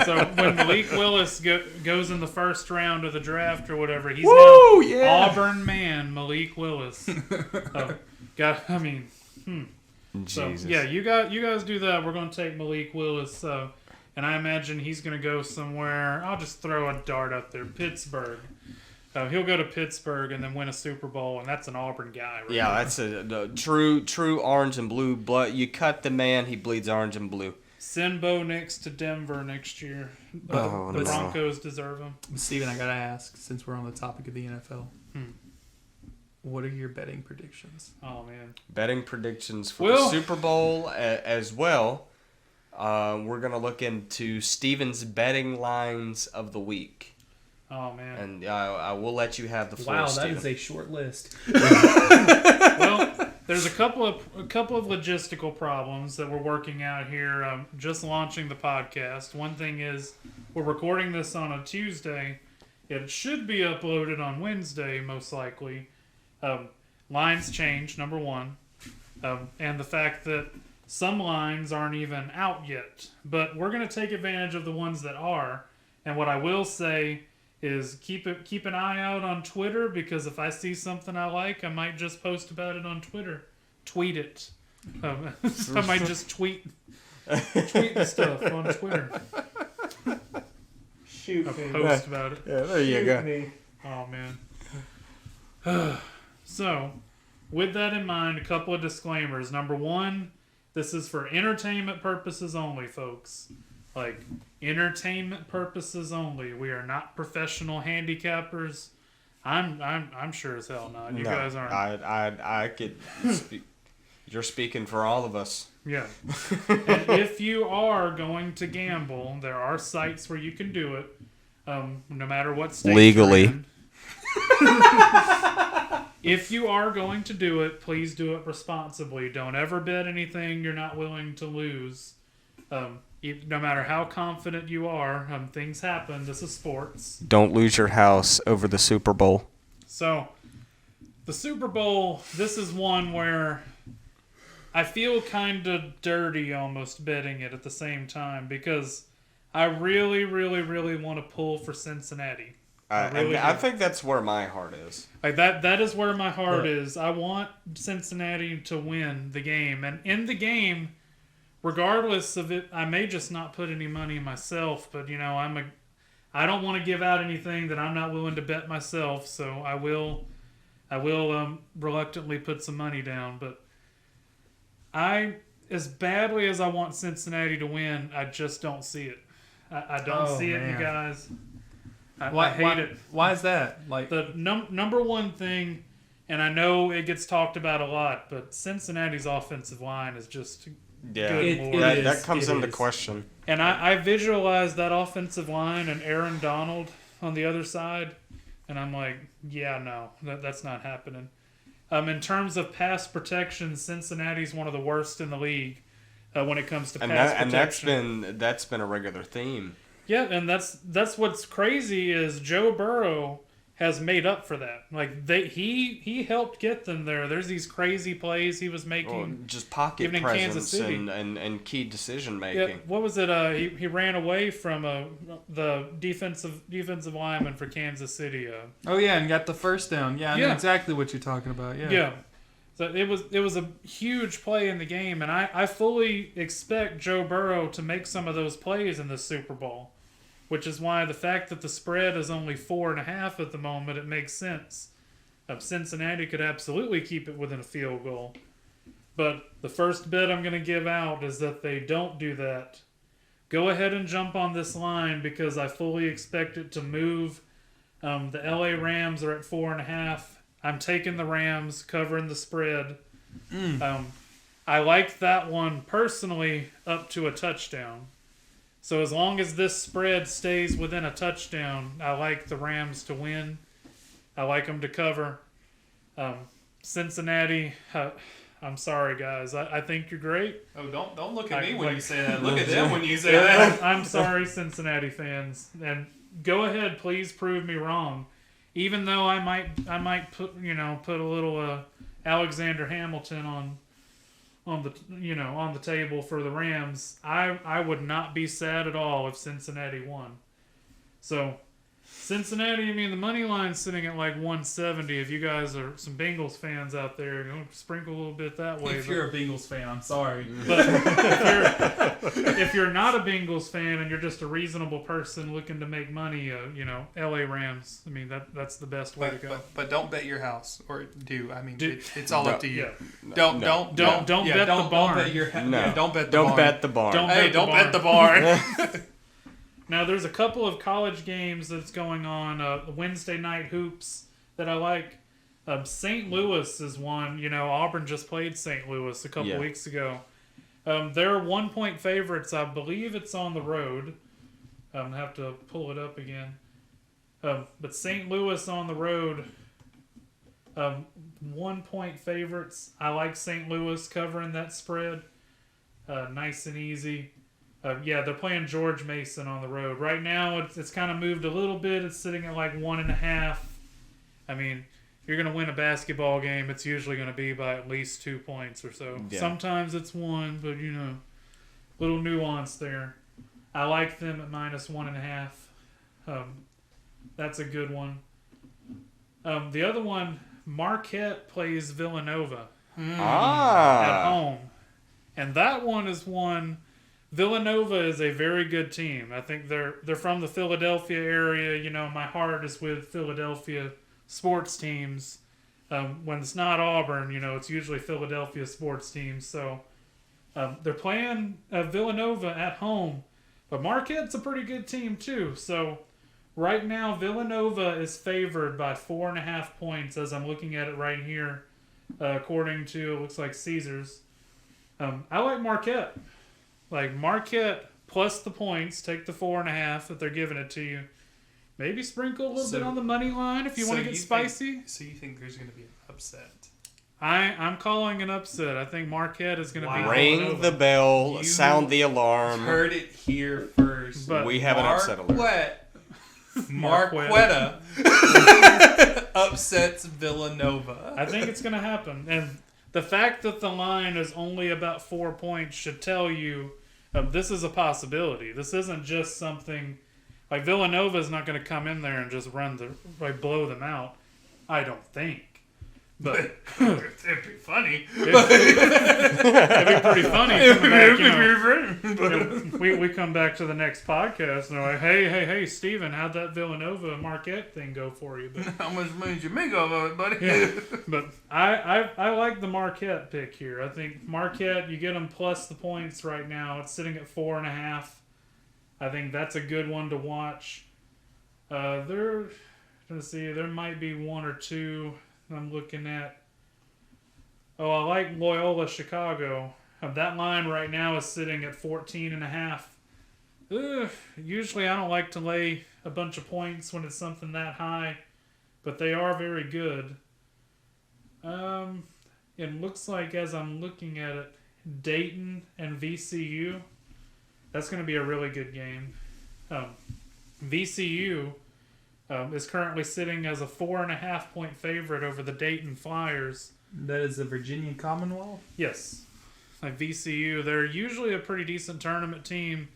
So when Malik Willis goes in the first round of the draft or whatever, he's now Auburn man Malik Willis. I mean. So Jesus. yeah, you guys do that. We're gonna take Malik Willis, and I imagine he's gonna go somewhere. I'll just throw a dart out there. Pittsburgh. He'll go to Pittsburgh and then win a Super Bowl, and that's an Auburn guy. Right? Yeah, that's a true orange and blue blood. You cut the man, he bleeds orange and blue. Send Bo Nix to Denver next year. Oh, The no. Broncos deserve him. Steven, I gotta ask, since we're on the topic of the NFL, what are your betting predictions? Oh man. Betting predictions for Well- the Super Bowl as well. We're going to look into Steven's betting lines of the week. Oh man. And I will let you have the floor, Wow, that Steven. is a short list. Well, there's a couple of logistical problems that we're working out here. Just launching the podcast. One thing is we're recording this on a Tuesday. It should be uploaded on Wednesday, most likely. Lines change, number one, and the fact that some lines aren't even out yet. But we're going to take advantage of the ones that are. And what I will say is keep an eye out on Twitter, because if I see something I like, I might just post about it on Twitter. Tweet it. I might just tweet the stuff on Twitter. Shoot A me. post about it. Yeah, there you Shoot go. me. Oh man. So, with that in mind, a couple of disclaimers. Number one, this is for entertainment purposes only, folks. Like, entertainment purposes only. We are not professional handicappers. I'm sure as hell not. You guys aren't. I could speak. You're speaking for all of us. Yeah. And if you are going to gamble, there are sites where you can do it. No matter what state Legally. you're in. If you are going to do it, please do it responsibly. Don't ever bet anything you're not willing to lose. No matter how confident you are, things happen. This is sports. Don't lose your house over the Super Bowl. So, the Super Bowl, this is one where I feel kind of dirty almost betting it at the same time, because I really, really, really want to pull for Cincinnati. I think that's where my heart is. Like that is where my heart is. I want Cincinnati to win the game. And in the game, regardless of it, I may just not put any money myself, but I don't want to give out anything that I'm not willing to bet myself, so I will reluctantly put some money down, but as badly as I want Cincinnati to win, I just don't see it. I don't see it, you guys. I hate it. Why is that? Like, The number one thing, and I know it gets talked about a lot, but Cincinnati's offensive line is just Yeah, good lord. that comes into question. And I visualize that offensive line and Aaron Donald on the other side, and I'm like, yeah, no, that's not happening. In terms of pass protection, Cincinnati's one of the worst in the league when it comes to pass protection. And that's been a regular theme. Yeah, and that's what's crazy is Joe Burrow has made up for that. Like he helped get them there. There's these crazy plays he was making. Just pocket even in Kansas presence City. and key decision Yeah, making. what was it? He ran away from the defensive lineman for Kansas City. oh yeah, and got the first down. Yeah, I know Yeah. exactly what you're talking about. Yeah. Yeah. So it was a huge play in the game, and I fully expect Joe Burrow to make some of those plays in the Super Bowl, which is why the fact that the spread is only 4.5 at the moment, it makes sense. Cincinnati could absolutely keep it within a field goal. But the first bet I'm going to give out is that they don't do that. Go ahead and jump on this line, because I fully expect it to move. The LA Rams are at 4.5. I'm taking the Rams, covering the spread. I like that one personally up to a touchdown. So as long as this spread stays within a touchdown, I like the Rams to win. I like them to cover. Cincinnati, I'm sorry, guys. I think you're great. Oh, don't look at me when you you say that. Look at them when you say that. I'm sorry, Cincinnati fans. And go ahead, please prove me wrong. Even though I might put a little Alexander Hamilton on the table for the Rams, I would not be sad at all if Cincinnati won. So Cincinnati, the money line's sitting at like 170. If you guys are some Bengals fans out there, sprinkle a little bit that way. If you're a Bengals fan, I'm sorry. But if you're not a Bengals fan and you're just a reasonable person looking to make money, LA Rams. That's the best way to go. But don't bet your house, or do. It's all up to you. Yeah. Don't bet the barn. Don't bet the barn. Don't bet the barn. Don't bet the barn. Now, there's a couple of college games that's going on, Wednesday night hoops that I like. St. Louis is one. You know, Auburn just played St. Louis a couple weeks ago. They're 1-point favorites. I believe it's on the road. I have to pull it up again. But St. Louis on the road, 1-point favorites. I like St. Louis covering that spread. Nice and easy. They're playing George Mason on the road. Right now, it's kind of moved a little bit. It's sitting at like 1.5. I mean, if you're going to win a basketball game, it's usually going to be by at least 2 points or so. Yeah. Sometimes it's 1, but, you know, little nuance there. I like them at -1.5. That's a good one. The other one, Marquette plays Villanova at home. And that one is one... Villanova is a very good team. I think they're from the Philadelphia area. You know, my heart is with Philadelphia sports teams. When it's not Auburn, you know, it's usually Philadelphia sports teams. So they're playing Villanova at home. But Marquette's a pretty good team too. So right now, Villanova is favored by 4.5 points as I'm looking at it right here, according to, it looks like Caesars. I like Marquette. Like Marquette plus the points, take the 4.5 that they're giving it to you. Maybe sprinkle a little bit on the money line if you want to get spicy. So you think there's going to be an upset? I'm calling an upset. I think Marquette is going to be ring the bell, sound the alarm. Heard it here first. But we have an upset alert. Marquetta upsets Villanova. I think it's going to happen. And the fact that the line is only about 4 points should tell you this is a possibility. This isn't just something like Villanova is not going to come in there and just blow them out. I don't think. But it'd be funny. It'd be pretty funny. We come back to the next podcast and they're like, hey, Steven, how'd that Villanova Marquette thing go for you? But, how much money did you make off of it, buddy? Yeah, but I like the Marquette pick here. I think Marquette, you get them plus the points right now. It's sitting at 4.5. I think that's a good one to watch. There might be one or two I'm looking at. I like Loyola Chicago. That line right now is sitting at 14.5. Usually I don't like to lay a bunch of points when it's something that high, but they are very good. It looks like as I'm looking at it, Dayton and VCU, that's going to be a really good game. VCU is currently sitting as a 4.5 point favorite over the Dayton Flyers. That is the Virginia Commonwealth? Yes. Like VCU, they're usually a pretty decent tournament team.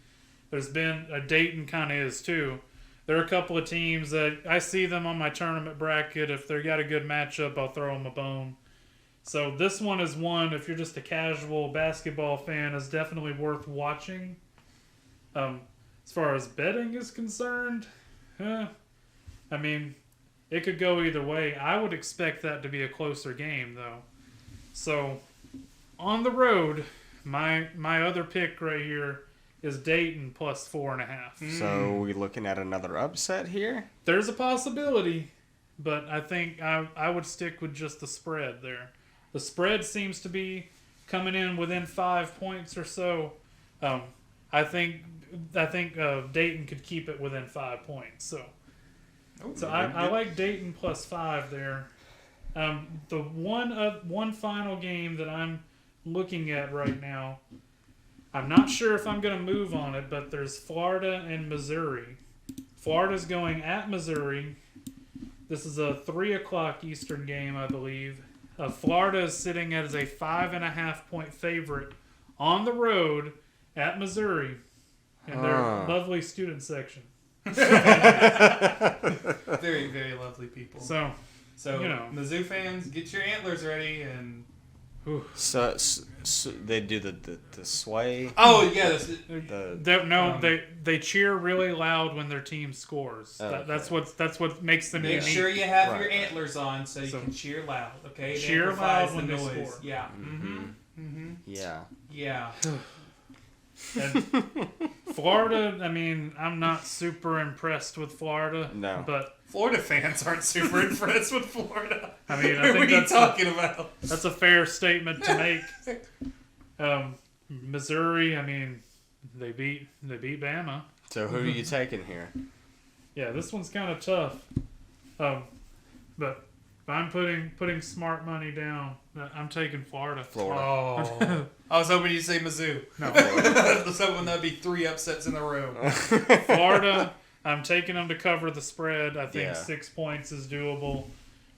There's been Dayton kind of is too. There are a couple of teams that I see them on my tournament bracket. If they got a good matchup, I'll throw them a bone. So this one is one, if you're just a casual basketball fan, is definitely worth watching. As far as betting is concerned, I mean, it could go either way. I would expect that to be a closer game, though. So, on the road, my other pick right here is Dayton plus 4.5. So, we looking at another upset here? There's a possibility, but I think I would stick with just the spread there. The spread seems to be coming in within 5 points or so. I think Dayton could keep it within 5 points, so... So I like Dayton plus 5 there. The one final game that I'm looking at right now, I'm not sure if I'm going to move on it, but there's Florida and Missouri. Florida's going at Missouri. This is a 3 o'clock Eastern game, I believe. Florida is sitting as a 5.5 point favorite on the road at Missouri in their lovely student section. Very, very lovely people. So you know, Mizzou fans, get your antlers ready and. So they do the sway. Oh yeah, they cheer really loud when their team scores. Okay. That's what makes them Make unique. sure you have your antlers on so you can cheer loud. Okay, cheer loud when they score. Yeah. Yeah. Yeah. And Florida, I mean, I'm not super impressed with Florida. No. But Florida fans aren't super impressed with Florida. I mean, I what think are you that's talking about? that's a fair statement to make. Missouri, I mean, they beat Bama. So who are you taking here? Yeah, this one's kind of tough. But if I'm putting smart money down, I'm taking Florida. Florida. Oh, I was hoping you'd say Mizzou. No, I was hoping that'd be 3 upsets in a row. Florida. I'm taking them to cover the spread. I think Yeah. 6 points is doable.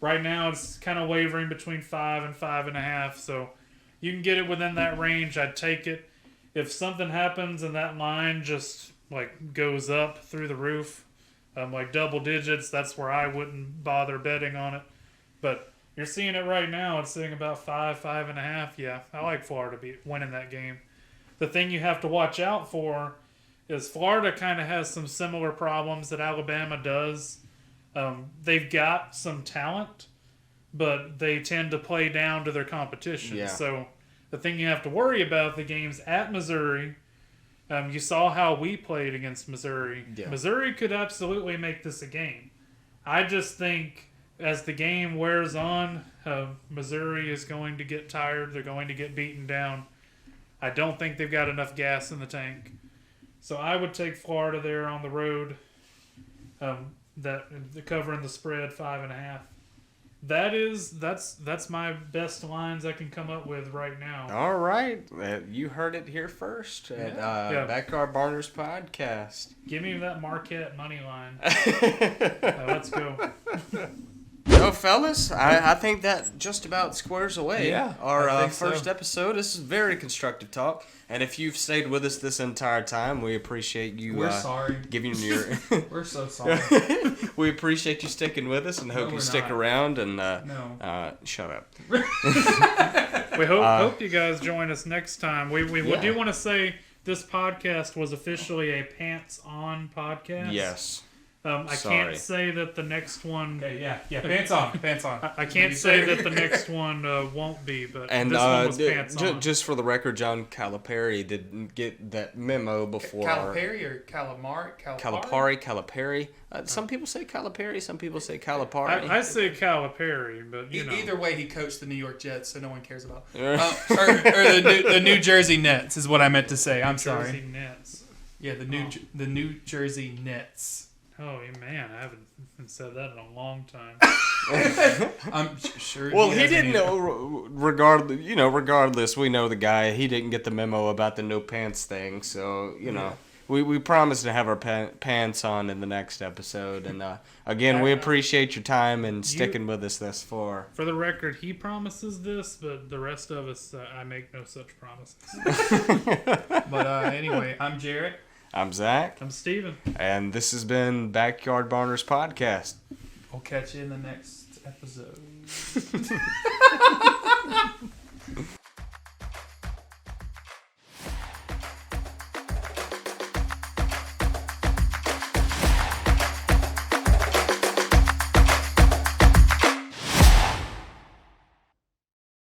Right now, it's kind of wavering between 5 and 5.5. So you can get it within that range. I'd take it. If something happens and that line just like goes up through the roof, like double digits, that's where I wouldn't bother betting on it. But you're seeing it right now. It's sitting about 5.5. Yeah, I like Florida winning that game. The thing you have to watch out for is Florida kind of has some similar problems that Alabama does. They've got some talent, but they tend to play down to their competition. Yeah. So the thing you have to worry about, the game's at Missouri. You saw how we played against Missouri. Yeah. Missouri could absolutely make this a game. I just think as the game wears on, Missouri is going to get tired. They're going to get beaten down. I don't think they've got enough gas in the tank. So I would take Florida there on the road. That covering the spread 5.5. That's my best lines I can come up with right now. All right. You heard it here first at Yeah. Backyard Barners Podcast. Give me that Marquette money line. Let's go. Well, fellas, I think that just about squares away Yeah, our I think so. first episode. This is very constructive talk. And if you've stayed with us this entire time, we appreciate you We're sorry. giving your... We're so sorry. We appreciate you sticking with us and hope No, you we're stick not. around and No. shut up. We hope you guys join us next time. We Yeah. do want to say this podcast was officially a pants on podcast. Yes. I Sorry. can't say that the next one. Okay, yeah, pants on, pants on. I can't say that the next one won't be, but And this one was pants on. just for the record, John Calipari didn't get that memo before. Calipari or calamari? Calipari. Some people say Calipari, some people say Calipari. I say Calipari, but you know. Either way, he coached the New York Jets, so no one cares about. Or the New Jersey Nets is what I meant to say. I'm sorry. Jersey Nets. Yeah, the New Jersey Nets. Oh man, I haven't said that in a long time. I'm sure. Well, he hasn't didn't either. know. Regardless, we know the guy. He didn't get the memo about the no pants thing. So we promised to have our pants on in the next episode. And again, we appreciate your time and sticking with us thus far. For the record, he promises this, but the rest of us, I make no such promises. But anyway, I'm Jarrett. I'm Zach, I'm Steven. and this has been Backyard Barners Podcast. We'll catch you in the next episode.